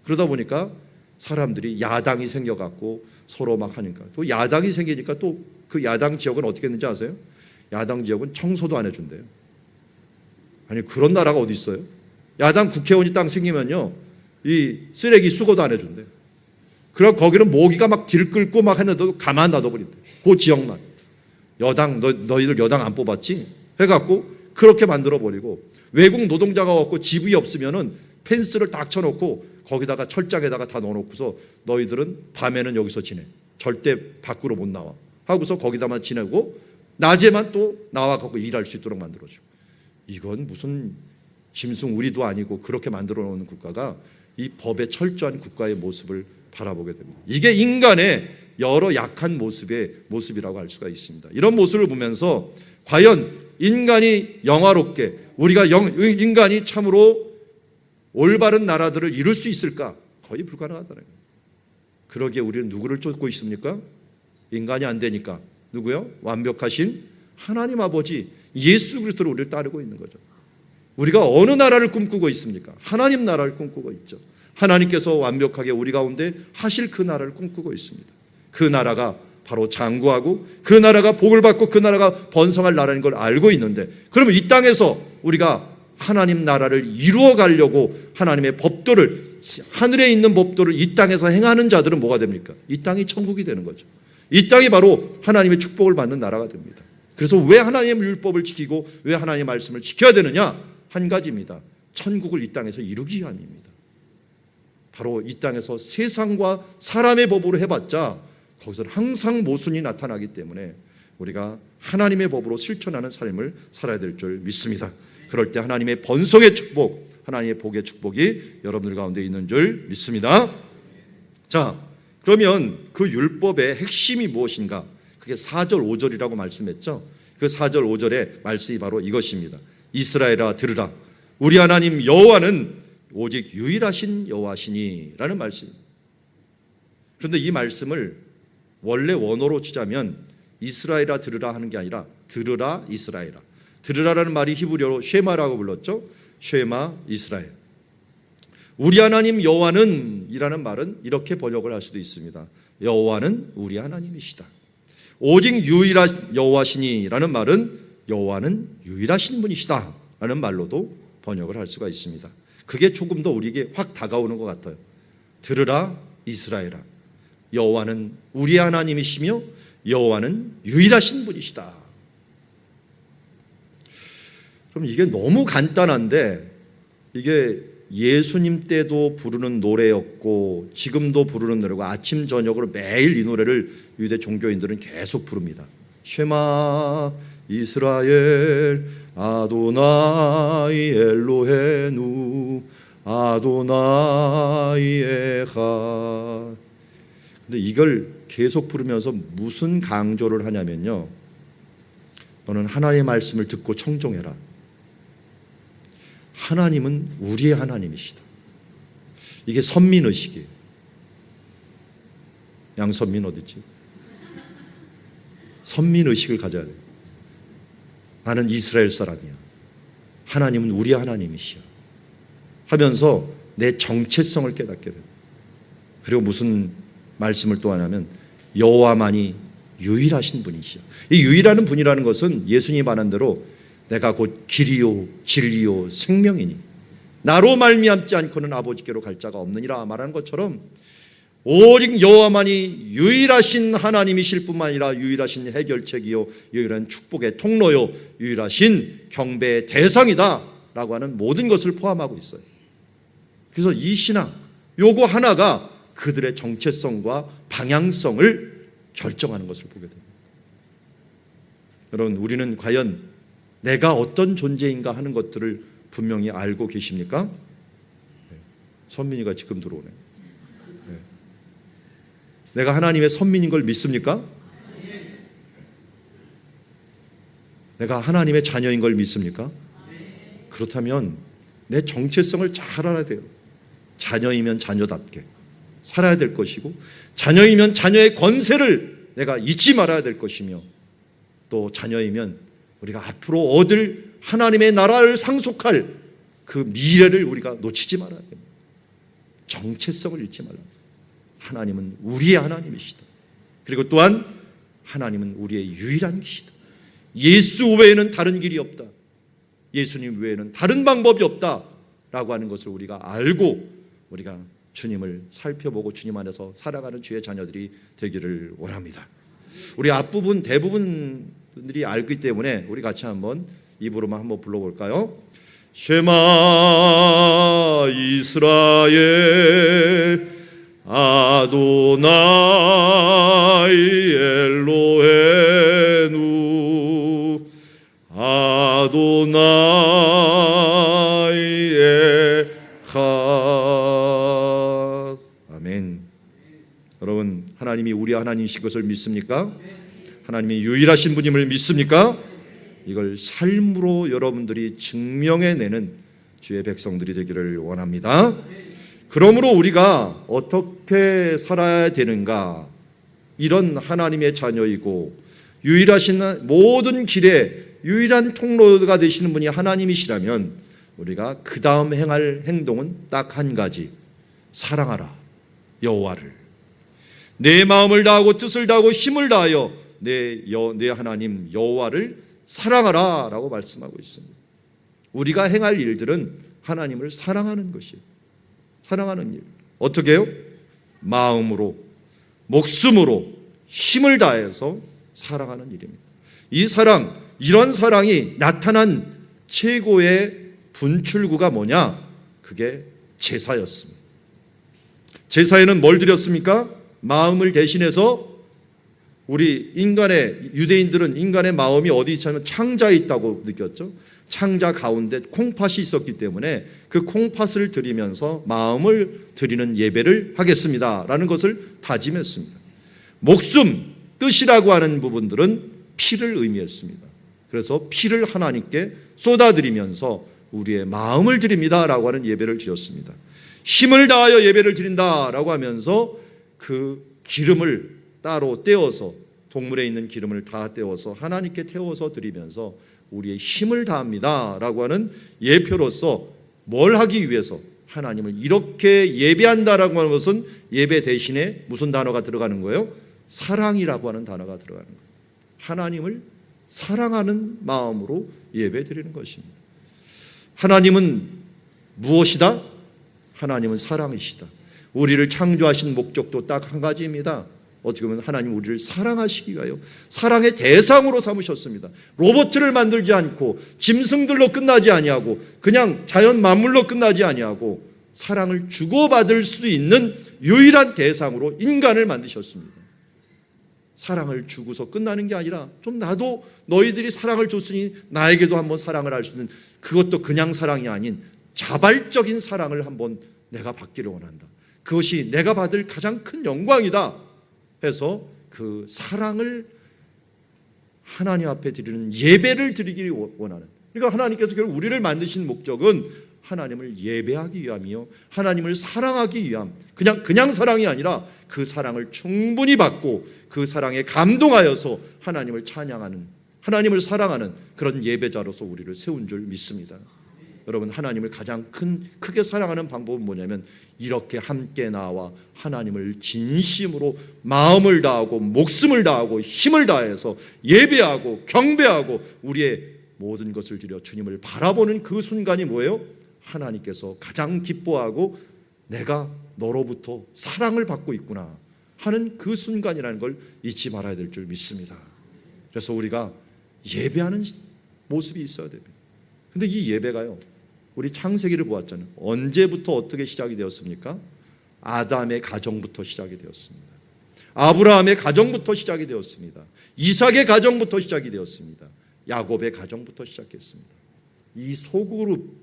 그러다 보니까 사람들이 야당이 생겨갖고 서로 막 하니까, 또 야당이 생기니까 또 그 야당 지역은 어떻게 했는지 아세요? 야당 지역은 청소도 안 해준대요. 아니 그런 나라가 어디 있어요? 야당 국회의원이 딱 생기면요, 이 쓰레기 수거도 안 해준대. 그럼 거기는 모기가 막 들끓고 막 했는데도 가만 놔둬버린대. 그 지역만. 여당 너희들 여당 안 뽑았지? 해갖고 그렇게 만들어버리고, 외국 노동자가 왔고 집이 없으면은 펜스를 딱 쳐놓고 거기다가 철장에다가 다 넣어놓고서 너희들은 밤에는 여기서 지내. 절대 밖으로 못 나와. 하고서 거기다만 지내고 낮에만 또 나와갖고 일할 수 있도록 만들어줘. 이건 무슨 짐승 우리도 아니고 그렇게 만들어 놓은 국가가 이 법의 철저한 국가의 모습을 바라보게 됩니다. 이게 인간의 여러 약한 모습이라고 할 수가 있습니다. 이런 모습을 보면서 과연 인간이 영화롭게, 인간이 참으로 올바른 나라들을 이룰 수 있을까? 거의 불가능하다는 거예요. 그러기에 우리는 누구를 쫓고 있습니까? 인간이 안 되니까 누구요? 완벽하신 하나님 아버지 예수 그리스도를 우리를 따르고 있는 거죠. 우리가 어느 나라를 꿈꾸고 있습니까? 하나님 나라를 꿈꾸고 있죠. 하나님께서 완벽하게 우리 가운데 하실 그 나라를 꿈꾸고 있습니다. 그 나라가 바로 장구하고 그 나라가 복을 받고 그 나라가 번성할 나라인 걸 알고 있는데, 그러면 이 땅에서 우리가 하나님 나라를 이루어 가려고 하나님의 법도를, 하늘에 있는 법도를 이 땅에서 행하는 자들은 뭐가 됩니까? 이 땅이 천국이 되는 거죠. 이 땅이 바로 하나님의 축복을 받는 나라가 됩니다. 그래서 왜 하나님의 율법을 지키고 왜 하나님의 말씀을 지켜야 되느냐? 한 가지입니다. 천국을 이 땅에서 이루기 위함입니다. 바로 이 땅에서 세상과 사람의 법으로 해봤자 거기서는 항상 모순이 나타나기 때문에 우리가 하나님의 법으로 실천하는 삶을 살아야 될 줄 믿습니다. 그럴 때 하나님의 번성의 축복, 하나님의 복의 축복이 여러분들 가운데 있는 줄 믿습니다. 자, 그러면 그 율법의 핵심이 무엇인가? 그게 4절 5절이라고 말씀했죠. 그 4절 5절의 말씀이 바로 이것입니다. 이스라엘아 들으라, 우리 하나님 여호와는 오직 유일하신 여호와시니 라는 말씀입니다. 그런데 이 말씀을 원래 원어로 치자면 이스라엘아 들으라 하는 게 아니라 들으라 이스라엘아. 들으라라는 말이 히브리어로 쉐마라고 불렀죠. 쉐마 이스라엘. 우리 하나님 여호와는 이라는 말은 이렇게 번역을 할 수도 있습니다. 여호와는 우리 하나님이시다. 오직 유일한 여호와시니라는 말은 여호와는 유일하신 분이시다 라는 말로도 번역을 할 수가 있습니다. 그게 조금 더 우리에게 확 다가오는 것 같아요. 들으라 이스라엘아, 여호와는 우리 하나님이시며 여호와는 유일하신 분이시다. 그럼 이게 너무 간단한데 이게 예수님 때도 부르는 노래였고 지금도 부르는 노래고 아침 저녁으로 매일 이 노래를 유대 종교인들은 계속 부릅니다. 쉐마 이스라엘 아도나이 엘로헤누 아도나이 에하. 근데 이걸 계속 부르면서 무슨 강조를 하냐면요, 너는 하나님의 말씀을 듣고 청종해라. 하나님은 우리의 하나님이시다. 이게 선민의식이에요. 양선민 어딨지? 선민의식을 가져야 돼요. 나는 이스라엘 사람이야. 하나님은 우리 하나님이시야 하면서 내 정체성을 깨닫게 돼요. 그리고 무슨 말씀을 또 하냐면 여호와만이 유일하신 분이시여. 이 유일한 분이라는 것은 예수님이 말한 대로 내가 곧 길이요 진리요 생명이니 나로 말미암지 않고는 아버지께로 갈 자가 없느니라 말하는 것처럼 오직 여호와만이 유일하신 하나님이실 뿐만 아니라 유일하신 해결책이요 유일한 축복의 통로요 유일하신 경배의 대상이다 라고 하는 모든 것을 포함하고 있어요. 그래서 이 신앙 요거 하나가 그들의 정체성과 방향성을 결정하는 것을 보게 됩니다. 여러분, 우리는 과연 내가 어떤 존재인가 하는 것들을 분명히 알고 계십니까? 선민이가 지금 들어오네. 내가 하나님의 선민인 걸 믿습니까? 내가 하나님의 자녀인 걸 믿습니까? 그렇다면 내 정체성을 잘 알아야 돼요. 자녀이면 자녀답게 살아야 될 것이고, 자녀이면 자녀의 권세를 내가 잊지 말아야 될 것이며, 또 자녀이면 우리가 앞으로 얻을 하나님의 나라를 상속할 그 미래를 우리가 놓치지 말아야 됩니다. 정체성을 잃지 말아야 됩니다. 하나님은 우리의 하나님이시다. 그리고 또한 하나님은 우리의 유일한 길이다. 예수 외에는 다른 길이 없다. 예수님 외에는 다른 방법이 없다 라고 하는 것을 우리가 알고 우리가 주님을 살펴보고 주님 안에서 살아가는 주의 자녀들이 되기를 원합니다. 우리 앞부분 대부분들이 알기 때문에 우리 같이 한번 입으로만 한번 불러볼까요? 쉐마 이스라엘 아도나이 엘로헤누 아도나이 에하. 아멘. 여러분, 하나님이 우리 하나님이신 것을 믿습니까? 하나님이 유일하신 분임을 믿습니까? 이걸 삶으로 여러분들이 증명해내는 주의 백성들이 되기를 원합니다. 그러므로 우리가 어떻게 살아야 되는가? 이런 하나님의 자녀이고 유일하신 모든 길에 유일한 통로가 되시는 분이 하나님이시라면 우리가 그 다음 행할 행동은 딱 한 가지, 사랑하라 여호와를. 내 마음을 다하고 뜻을 다하고 힘을 다하여 내 하나님 여호와를 사랑하라 라고 말씀하고 있습니다. 우리가 행할 일들은 하나님을 사랑하는 것이에요. 사랑하는 일. 어떻게 해요? 마음으로, 목숨으로, 힘을 다해서 사랑하는 일입니다. 이 사랑, 이런 사랑이 나타난 최고의 분출구가 뭐냐? 그게 제사였습니다. 제사에는 뭘 드렸습니까? 마음을 대신해서 우리 유대인들은 인간의 마음이 어디 있냐면 창자에 있다고 느꼈죠. 창자 가운데 콩팥이 있었기 때문에 그 콩팥을 드리면서 마음을 드리는 예배를 하겠습니다 라는 것을 다짐했습니다. 목숨, 뜻이라고 하는 부분들은 피를 의미했습니다. 그래서 피를 하나님께 쏟아드리면서 우리의 마음을 드립니다 라고 하는 예배를 드렸습니다. 힘을 다하여 예배를 드린다 라고 하면서 그 기름을 따로 떼어서 동물에 있는 기름을 다 떼어서 하나님께 태워서 드리면서 우리의 힘을 다합니다 라고 하는 예표로서 뭘 하기 위해서 하나님을 이렇게 예배한다라고 하는 것은 예배 대신에 무슨 단어가 들어가는 거예요? 사랑이라고 하는 단어가 들어가는 거예요. 하나님을 사랑하는 마음으로 예배 드리는 것입니다. 하나님은 무엇이다? 하나님은 사랑이시다. 우리를 창조하신 목적도 딱 한 가지입니다. 어떻게 보면 하나님 우리를 사랑하시기 위하여 사랑의 대상으로 삼으셨습니다. 로봇을 만들지 않고 짐승들로 끝나지 아니하고 그냥 자연 만물로 끝나지 아니하고 사랑을 주고받을 수 있는 유일한 대상으로 인간을 만드셨습니다. 사랑을 주고서 끝나는 게 아니라 좀 나도 너희들이 사랑을 줬으니 나에게도 한번 사랑을 할 수 있는, 그것도 그냥 사랑이 아닌 자발적인 사랑을 한번 내가 받기를 원한다. 그것이 내가 받을 가장 큰 영광이다 해서 그 사랑을 하나님 앞에 드리는 예배를 드리기를 원하는, 그러니까 하나님께서 결국 우리를 만드신 목적은 하나님을 예배하기 위함이요 하나님을 사랑하기 위함, 그냥 사랑이 아니라 그 사랑을 충분히 받고 그 사랑에 감동하여서 하나님을 찬양하는, 하나님을 사랑하는 그런 예배자로서 우리를 세운 줄 믿습니다. 여러분, 하나님을 가장 크게 사랑하는 방법은 뭐냐면 이렇게 함께 나와 하나님을 진심으로 마음을 다하고 목숨을 다하고 힘을 다해서 예배하고 경배하고 우리의 모든 것을 드려 주님을 바라보는 그 순간이 뭐예요? 하나님께서 가장 기뻐하고 내가 너로부터 사랑을 받고 있구나 하는 그 순간이라는 걸 잊지 말아야 될 줄 믿습니다. 그래서 우리가 예배하는 모습이 있어야 됩니다. 근데 이 예배가요, 우리 창세기를 보았잖아요. 언제부터 어떻게 시작이 되었습니까? 아담의 가정부터 시작이 되었습니다. 아브라함의 가정부터 시작이 되었습니다. 이삭의 가정부터 시작이 되었습니다. 야곱의 가정부터 시작했습니다. 이 소그룹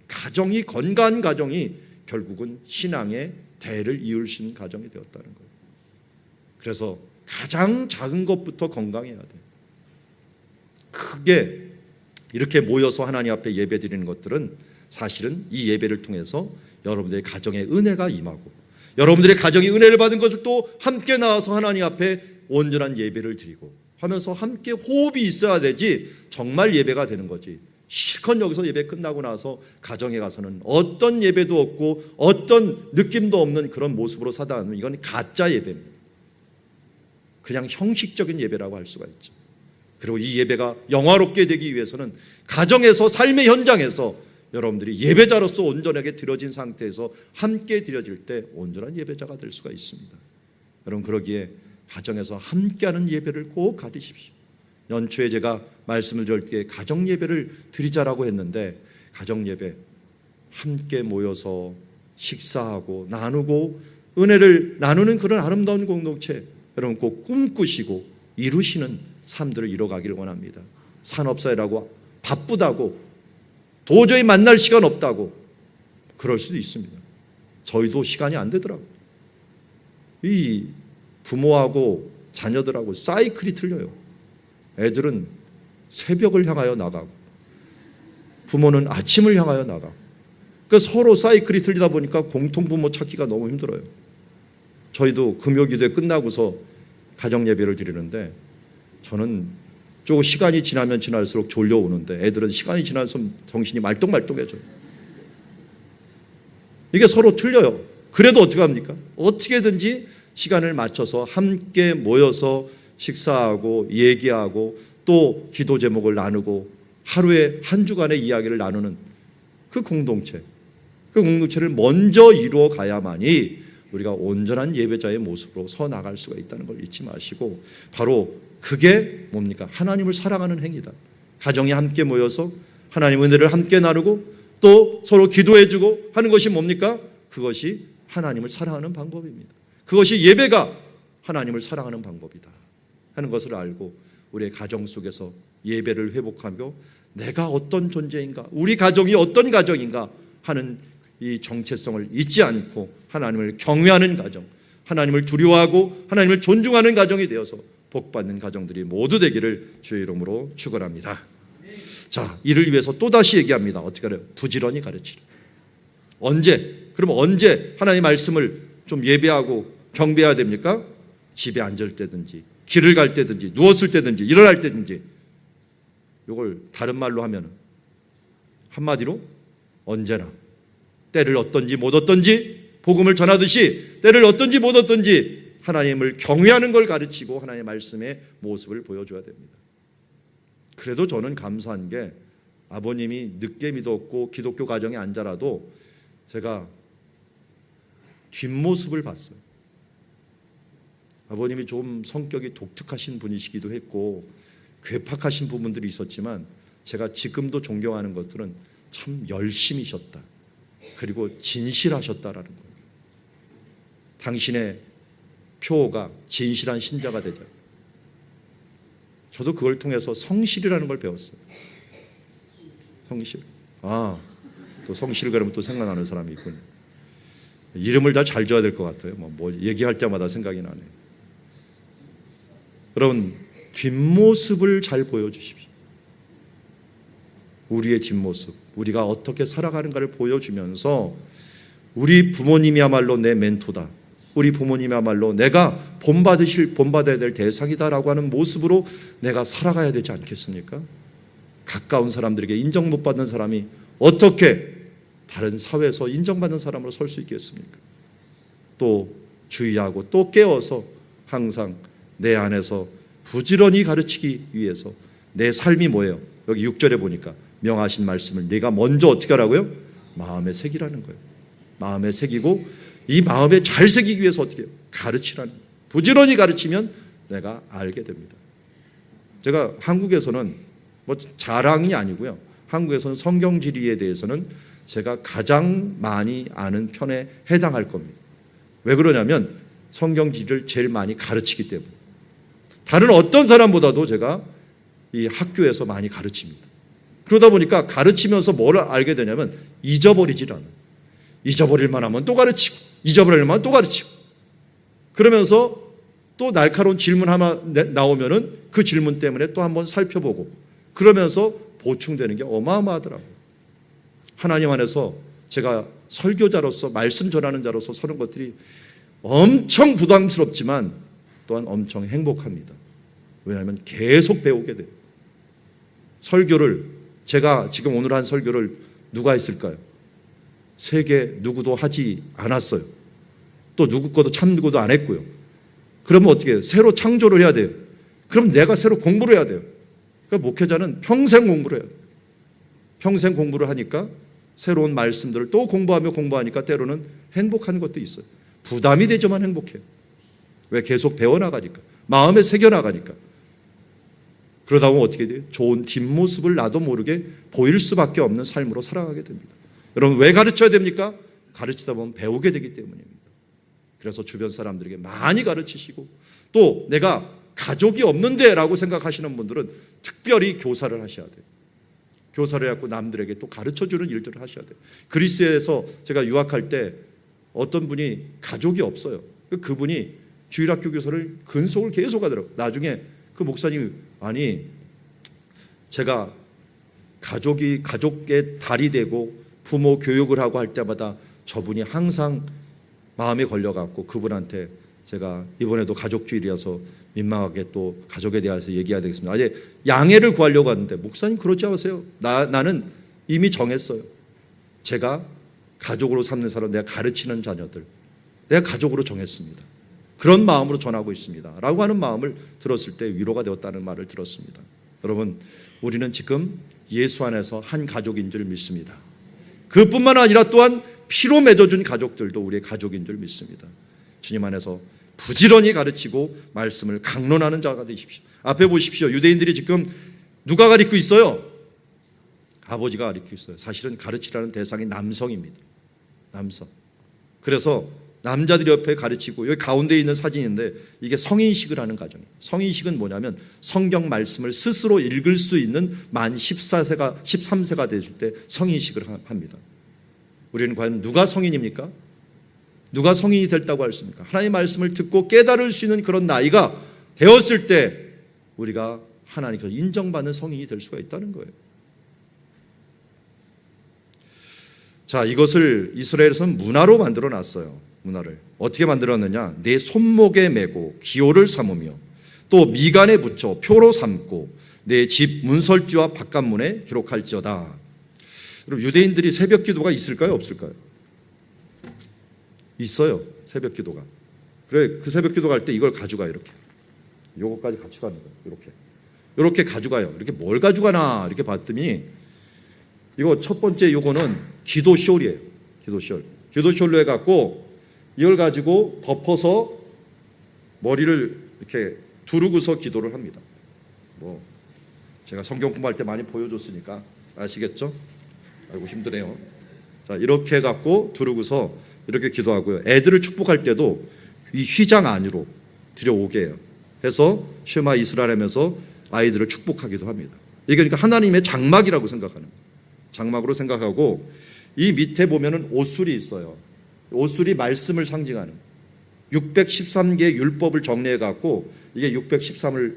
가정이, 건강한 가정이 결국은 신앙의 대를 이을 수 있는 가정이 되었다는 거예요. 그래서 가장 작은 것부터 건강해야 돼요. 크게 이렇게 모여서 하나님 앞에 예배 드리는 것들은 사실은 이 예배를 통해서 여러분들의 가정에 은혜가 임하고 여러분들의 가정이 은혜를 받은 것도 함께 나와서 하나님 앞에 온전한 예배를 드리고 하면서 함께 호흡이 있어야 되지 정말 예배가 되는 거지. 실컷 여기서 예배 끝나고 나서 가정에 가서는 어떤 예배도 없고 어떤 느낌도 없는 그런 모습으로 사다 하면 이건 가짜 예배입니다. 그냥 형식적인 예배라고 할 수가 있죠. 그리고 이 예배가 영화롭게 되기 위해서는 가정에서, 삶의 현장에서 여러분들이 예배자로서 온전하게 드려진 상태에서 함께 드려질 때 온전한 예배자가 될 수가 있습니다. 여러분, 그러기에 가정에서 함께하는 예배를 꼭 가지십시오. 연초에 제가 말씀을 드릴 때 가정 예배를 드리자라고 했는데, 가정 예배 함께 모여서 식사하고 나누고 은혜를 나누는 그런 아름다운 공동체, 여러분 꼭 꿈꾸시고 이루시는 삶들을 이뤄가기를 원합니다. 산업사회라고 바쁘다고 도저히 만날 시간 없다고 그럴 수도 있습니다. 저희도 시간이 안 되더라고요. 이 부모하고 자녀들하고 사이클이 틀려요. 애들은 새벽을 향하여 나가고 부모는 아침을 향하여 나가고, 그러니까 서로 사이클이 틀리다 보니까 공통부모 찾기가 너무 힘들어요. 저희도 금요기도회 끝나고서 가정예배를 드리는데 저는 조금 시간이 지나면 지날수록 졸려오는데 애들은 시간이 지나서 정신이 말똥말똥해져요. 이게 서로 틀려요. 그래도 어떻게 합니까? 어떻게든지 시간을 맞춰서 함께 모여서 식사하고 얘기하고 또 기도 제목을 나누고 하루에 한 주간의 이야기를 나누는 그 공동체, 그 공동체를 먼저 이루어 가야만이 우리가 온전한 예배자의 모습으로 서 나갈 수가 있다는 걸 잊지 마시고, 바로 그게 뭡니까? 하나님을 사랑하는 행위다. 가정이 함께 모여서 하나님 은혜를 함께 나누고 또 서로 기도해주고 하는 것이 뭡니까? 그것이 하나님을 사랑하는 방법입니다. 그것이 예배가 하나님을 사랑하는 방법이다 하는 것을 알고 우리의 가정 속에서 예배를 회복하며 내가 어떤 존재인가, 우리 가정이 어떤 가정인가 하는 이 정체성을 잊지 않고 하나님을 경외하는 가정, 하나님을 두려워하고 하나님을 존중하는 가정이 되어서 복받는 가정들이 모두 되기를 주의 이름으로 축원합니다. 자, 이를 위해서 또다시 얘기합니다. 어떻게 하래요? 부지런히 가르치라. 언제? 그럼 언제 하나님의 말씀을 좀 예배하고 경배해야 됩니까? 집에 앉을 때든지 길을 갈 때든지 누웠을 때든지 일어날 때든지 이걸 다른 말로 하면 한마디로 언제나 때를 얻든지 못 얻든지 복음을 전하듯이 때를 얻든지 못 얻든지 하나님을 경외하는 걸 가르치고 하나님의 말씀의 모습을 보여줘야 됩니다. 그래도 저는 감사한 게 아버님이 늦게 믿었고 기독교 가정에 안 자라도 제가 뒷모습을 봤어요. 아버님이 좀 성격이 독특하신 분이시기도 했고 괴팍하신 부분들이 있었지만 제가 지금도 존경하는 것들은 참 열심히셨다. 그리고 진실하셨다라는 거예요. 당신의 표가 진실한 신자가 되자. 저도 그걸 통해서 성실이라는 걸 배웠어요. 성실. 또 성실 그러면 또 생각나는 사람이 있군요. 이름을 다 잘 줘야 될 것 같아요. 뭐 얘기할 때마다 생각이 나네요. 여러분, 뒷모습을 잘 보여주십시오. 우리의 뒷모습, 우리가 어떻게 살아가는가를 보여주면서 우리 부모님이야말로 내 멘토다. 우리 부모님이야말로 내가 본받아야 될 대상이다라고 하는 모습으로 내가 살아가야 되지 않겠습니까? 가까운 사람들에게 인정 못 받는 사람이 어떻게 다른 사회에서 인정받는 사람으로 설 수 있겠습니까? 또 주의하고 또 깨워서 항상 내 안에서 부지런히 가르치기 위해서 내 삶이 뭐예요? 여기 6절에 보니까 명하신 말씀을 네가 먼저 어떻게 하라고요? 마음에 새기라는 거예요. 마음에 새기고 이 마음에 잘 새기기 위해서 어떻게 해요? 가르치라는 거예요. 부지런히 가르치면 내가 알게 됩니다. 제가 한국에서는 뭐 자랑이 아니고요. 한국에서는 성경 지리에 대해서는 제가 가장 많이 아는 편에 해당할 겁니다. 왜 그러냐면 성경 지리를 제일 많이 가르치기 때문에. 다른 어떤 사람보다도 제가 이 학교에서 많이 가르칩니다. 그러다 보니까 가르치면서 뭘 알게 되냐면 잊어버리질 않아요. 잊어버릴 만하면 또 가르치고 잊어버릴 만하면 또 가르치고 그러면서 또 날카로운 질문 하나 나오면은 그 질문 때문에 또 한번 살펴보고 그러면서 보충되는 게 어마어마하더라고요. 하나님 안에서 제가 설교자로서 말씀 전하는 자로서 서는 것들이 엄청 부담스럽지만 또한 엄청 행복합니다. 왜냐하면 계속 배우게 돼요. 설교를 제가 지금 오늘 한 설교를 누가 했을까요? 세계 누구도 하지 않았어요. 또 누구 것도 참 누구도 안 했고요. 그러면 어떻게 해요? 새로 창조를 해야 돼요. 그럼 내가 새로 공부를 해야 돼요. 그러니까 목회자는 평생 공부를 해요. 평생 공부를 하니까 새로운 말씀들을 또 공부하니까 때로는 행복한 것도 있어요. 부담이 되지만 행복해요. 왜? 계속 배워나가니까. 마음에 새겨나가니까. 그러다 보면 어떻게 돼요? 좋은 뒷모습을 나도 모르게 보일 수밖에 없는 삶으로 살아가게 됩니다. 여러분, 왜 가르쳐야 됩니까? 가르치다 보면 배우게 되기 때문입니다. 그래서 주변 사람들에게 많이 가르치시고 또 내가 가족이 없는데 라고 생각하시는 분들은 특별히 교사를 하셔야 돼요. 교사를 해갖고 남들에게 또 가르쳐주는 일들을 하셔야 돼요. 그리스에서 제가 유학할 때 어떤 분이 가족이 없어요. 그분이 주일학교 교사를 근속을 계속 하더라고요. 나중에 그 목사님이 아니 제가 가족의 달이 되고 부모 교육을 하고 할 때마다 저분이 항상 마음에 걸려갖고 그분한테 제가 이번에도 가족주일이어서 민망하게 또 가족에 대해서 얘기해야 되겠습니다. 아예 양해를 구하려고 하는데 목사님 그러지 마세요. 나는 이미 정했어요. 제가 가족으로 삼는 사람, 내가 가르치는 자녀들, 내가 가족으로 정했습니다. 그런 마음으로 전하고 있습니다. 라고 하는 마음을 들었을 때 위로가 되었다는 말을 들었습니다. 여러분, 우리는 지금 예수 안에서 한 가족인 줄 믿습니다. 그뿐만 아니라 또한 피로 맺어준 가족들도 우리의 가족인 줄 믿습니다. 주님 안에서 부지런히 가르치고 말씀을 강론하는 자가 되십시오. 앞에 보십시오. 유대인들이 지금 누가 가르치고 있어요? 아버지가 가르치고 있어요. 사실은 가르치라는 대상이 남성입니다. 남성. 그래서 남자들이 옆에 가르치고 여기 가운데 있는 사진인데 이게 성인식을 하는 과정이에요. 성인식은 뭐냐면 성경 말씀을 스스로 읽을 수 있는 만 13세가 되실 때 성인식을 합니다. 우리는 과연 누가 성인입니까? 누가 성인이 됐다고 할 수 있습니까? 하나님의 말씀을 듣고 깨달을 수 있는 그런 나이가 되었을 때 우리가 하나님께서 인정받는 성인이 될 수가 있다는 거예요. 자, 이것을 이스라엘에서는 문화로 만들어 놨어요. 문화를 어떻게 만들었느냐? 내 손목에 메고 기호를 삼으며 또 미간에 붙여 표로 삼고 내 집 문설주와 바깥문에 기록할지어다. 그럼 유대인들이 새벽 기도가 있을까요? 없을까요? 있어요. 새벽 기도가. 그래, 그 새벽 기도 갈 때 이걸 가져가. 이렇게 요거까지 가져가는 거예요. 이렇게 가져가요. 이렇게 뭘 가져가나 이렇게 봤더니 이거 첫 번째 요거는 기도숄이에요. 기도숄로 해갖고 이걸 가지고 덮어서 머리를 이렇게 두르고서 기도를 합니다. 뭐 제가 성경 공부할 때 많이 보여줬으니까 아시겠죠? 아이고 힘드네요. 자, 이렇게 해갖고 두르고서 이렇게 기도하고요. 애들을 축복할 때도 이 휘장 안으로 들여오게 해요. 해서 쉐마 이스라엘 하면서 아이들을 축복하기도 합니다. 이게 그러니까 하나님의 장막이라고 생각하는 거예요. 장막으로 생각하고 이 밑에 보면은 옷술이 있어요. 옷술이 말씀을 상징하는 613개의 율법을 정리해 갖고 이게 613을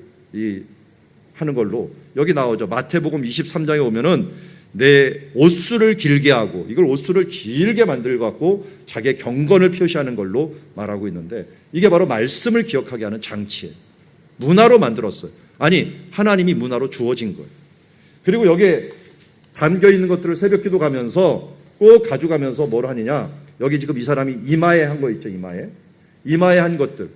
하는 걸로 여기 나오죠. 마태복음 23장에 오면은 내 옷술을 길게 하고 이걸 옷술을 길게 만들어 갖고 자기의 경건을 표시하는 걸로 말하고 있는데 이게 바로 말씀을 기억하게 하는 장치예요. 문화로 만들었어요. 아니 하나님이 문화로 주어진 거예요. 그리고 여기에 담겨 있는 것들을 새벽 기도 가면서 꼭 가져가면서 뭘 하느냐, 여기 지금 이 사람이 이마에 한 거 있죠. 이마에 한 것들,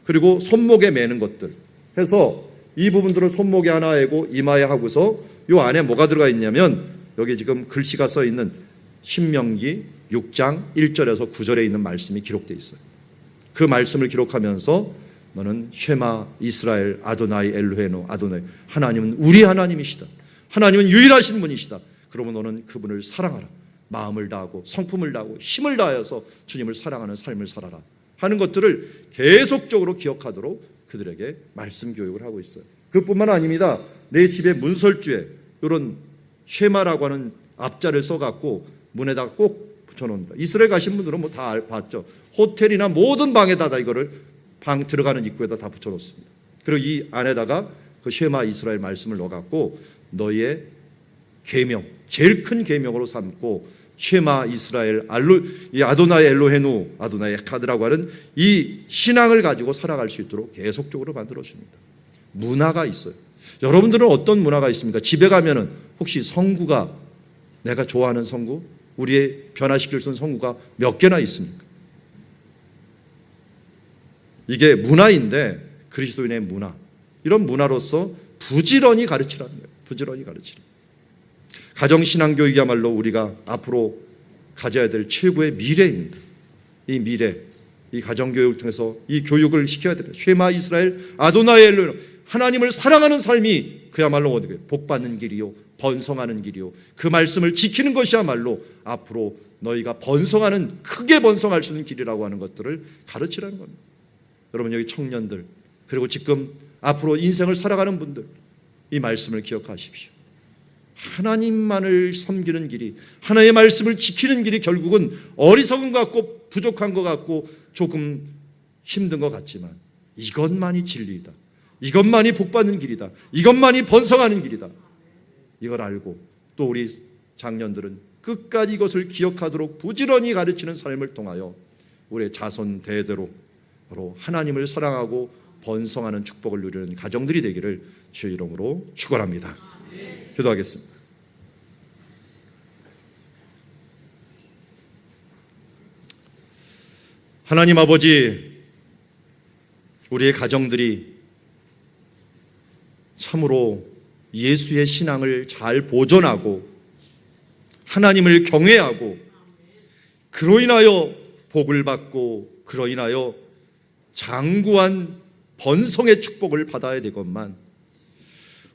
그리고 손목에 매는 것들 해서 이 부분들을 손목에 하나 하고 이마에 하고서 요 안에 뭐가 들어가 있냐면 여기 지금 글씨가 써 있는 신명기 6장 1절에서 9절에 있는 말씀이 기록되어 있어요. 그 말씀을 기록하면서 너는 쉐마 이스라엘 아도나이 엘로헤노 아도나이, 하나님은 우리 하나님이시다. 하나님은 유일하신 분이시다. 그러면 너는 그분을 사랑하라. 마음을 다하고 성품을 다하고 힘을 다하여서 주님을 사랑하는 삶을 살아라 하는 것들을 계속적으로 기억하도록 그들에게 말씀 교육을 하고 있어요. 그뿐만 아닙니다. 내 집의 문설주에 이런 쉐마라고 하는 앞자를 써갖고 문에다가 꼭 붙여놓습니다. 이스라엘 가신 분들은 뭐 다 봤죠. 호텔이나 모든 방에다 이거를 방 들어가는 입구에다 다 붙여놓습니다. 그리고 이 안에다가 그 쉐마 이스라엘 말씀을 넣어갖고 너희의 계명, 제일 큰 계명으로 삼고 쉐마 이스라엘 이 아도나이 엘로헤누 아도나이 에카드라고 하는 이 신앙을 가지고 살아갈 수 있도록 계속적으로 만들어줍니다. 문화가 있어요. 여러분들은 어떤 문화가 있습니까? 집에 가면은 혹시 성구가 내가 좋아하는 성구, 우리의 변화시킬 수 있는 성구가 몇 개나 있습니까? 이게 문화인데 그리스도인의 문화, 이런 문화로서 부지런히 가르치라는 거예요. 부지런히 가르치라. 가정신앙교육이야말로 우리가 앞으로 가져야 될 최고의 미래입니다. 이 미래, 이 가정교육을 통해서 이 교육을 시켜야 됩니다. 쉐마 이스라엘 아도나이 엘로헤노, 하나님을 사랑하는 삶이 그야말로 어디게 복받는 길이요 번성하는 길이요, 그 말씀을 지키는 것이야말로 앞으로 너희가 번성하는, 크게 번성할 수 있는 길이라고 하는 것들을 가르치라는 겁니다. 여러분 여기 청년들, 그리고 지금 앞으로 인생을 살아가는 분들, 이 말씀을 기억하십시오. 하나님만을 섬기는 길이, 하나님의 말씀을 지키는 길이 결국은 어리석은 것 같고 부족한 것 같고 조금 힘든 것 같지만 이것만이 진리이다. 이것만이 복받는 길이다. 이것만이 번성하는 길이다. 이걸 알고 또 우리 장년들은 끝까지 이것을 기억하도록 부지런히 가르치는 삶을 통하여 우리의 자손 대대로 바로 하나님을 사랑하고 번성하는 축복을 누리는 가정들이 되기를 주의 이름으로 축원합니다. 기도하겠습니다. 하나님 아버지, 우리의 가정들이 참으로 예수의 신앙을 잘 보존하고 하나님을 경외하고 그로 인하여 복을 받고 그로 인하여 장구한 번성의 축복을 받아야 되건만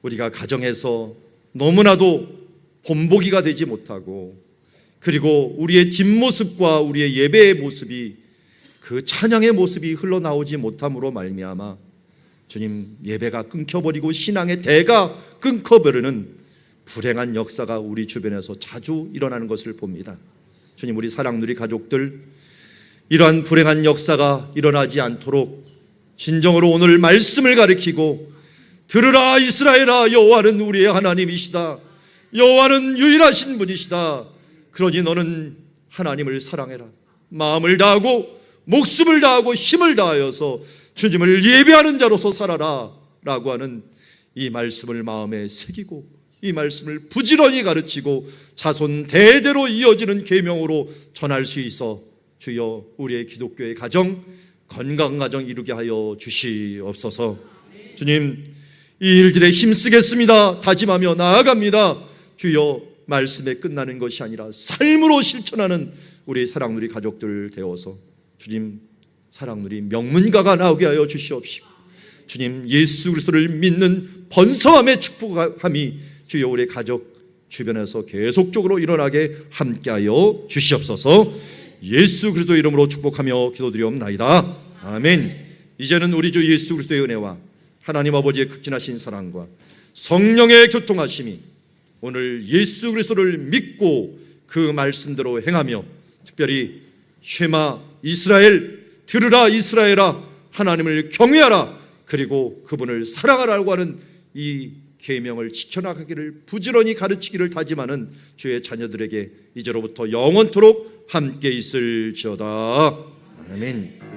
우리가 가정에서 너무나도 본보기가 되지 못하고, 그리고 우리의 뒷모습과 우리의 예배의 모습이, 그 찬양의 모습이 흘러나오지 못함으로 말미암아 주님, 예배가 끊겨버리고 신앙의 대가 끊겨버리는 불행한 역사가 우리 주변에서 자주 일어나는 것을 봅니다. 주님, 우리 사랑누리 가족들, 이러한 불행한 역사가 일어나지 않도록 진정으로 오늘 말씀을 가리키고, 들으라 이스라엘아, 여호와는 우리의 하나님이시다. 여호와는 유일하신 분이시다. 그러니 너는 하나님을 사랑해라. 마음을 다하고 목숨을 다하고 힘을 다하여서 주님을 예배하는 자로서 살아라 라고 하는 이 말씀을 마음에 새기고 이 말씀을 부지런히 가르치고 자손 대대로 이어지는 계명으로 전할 수 있어 주여 우리의 기독교의 가정, 건강한 가정 이루게 하여 주시옵소서. 주님, 이 일들에 힘쓰겠습니다 다짐하며 나아갑니다. 주여, 말씀에 끝나는 것이 아니라 삶으로 실천하는 우리 사랑누리 가족들 되어서 주님, 사랑누리 명문가가 나오게 하여 주시옵시고 주님, 예수 그리스도를 믿는 번성함의 축복함이 주여 우리 가족 주변에서 계속적으로 일어나게 함께하여 주시옵소서. 예수 그리스도 이름으로 축복하며 기도드리옵나이다. 아멘. 이제는 우리 주 예수 그리스도의 은혜와 하나님 아버지의 극진하신 사랑과 성령의 교통하심이 오늘 예수 그리스도를 믿고 그 말씀대로 행하며 특별히 쉐마 이스라엘, 들으라 이스라엘아, 하나님을 경외하라, 그리고 그분을 사랑하라고 하는 이 계명을 지켜나가기를 부지런히 가르치기를 다짐하는 주의 자녀들에게 이제로부터 영원토록 함께 있을지어다. 아멘.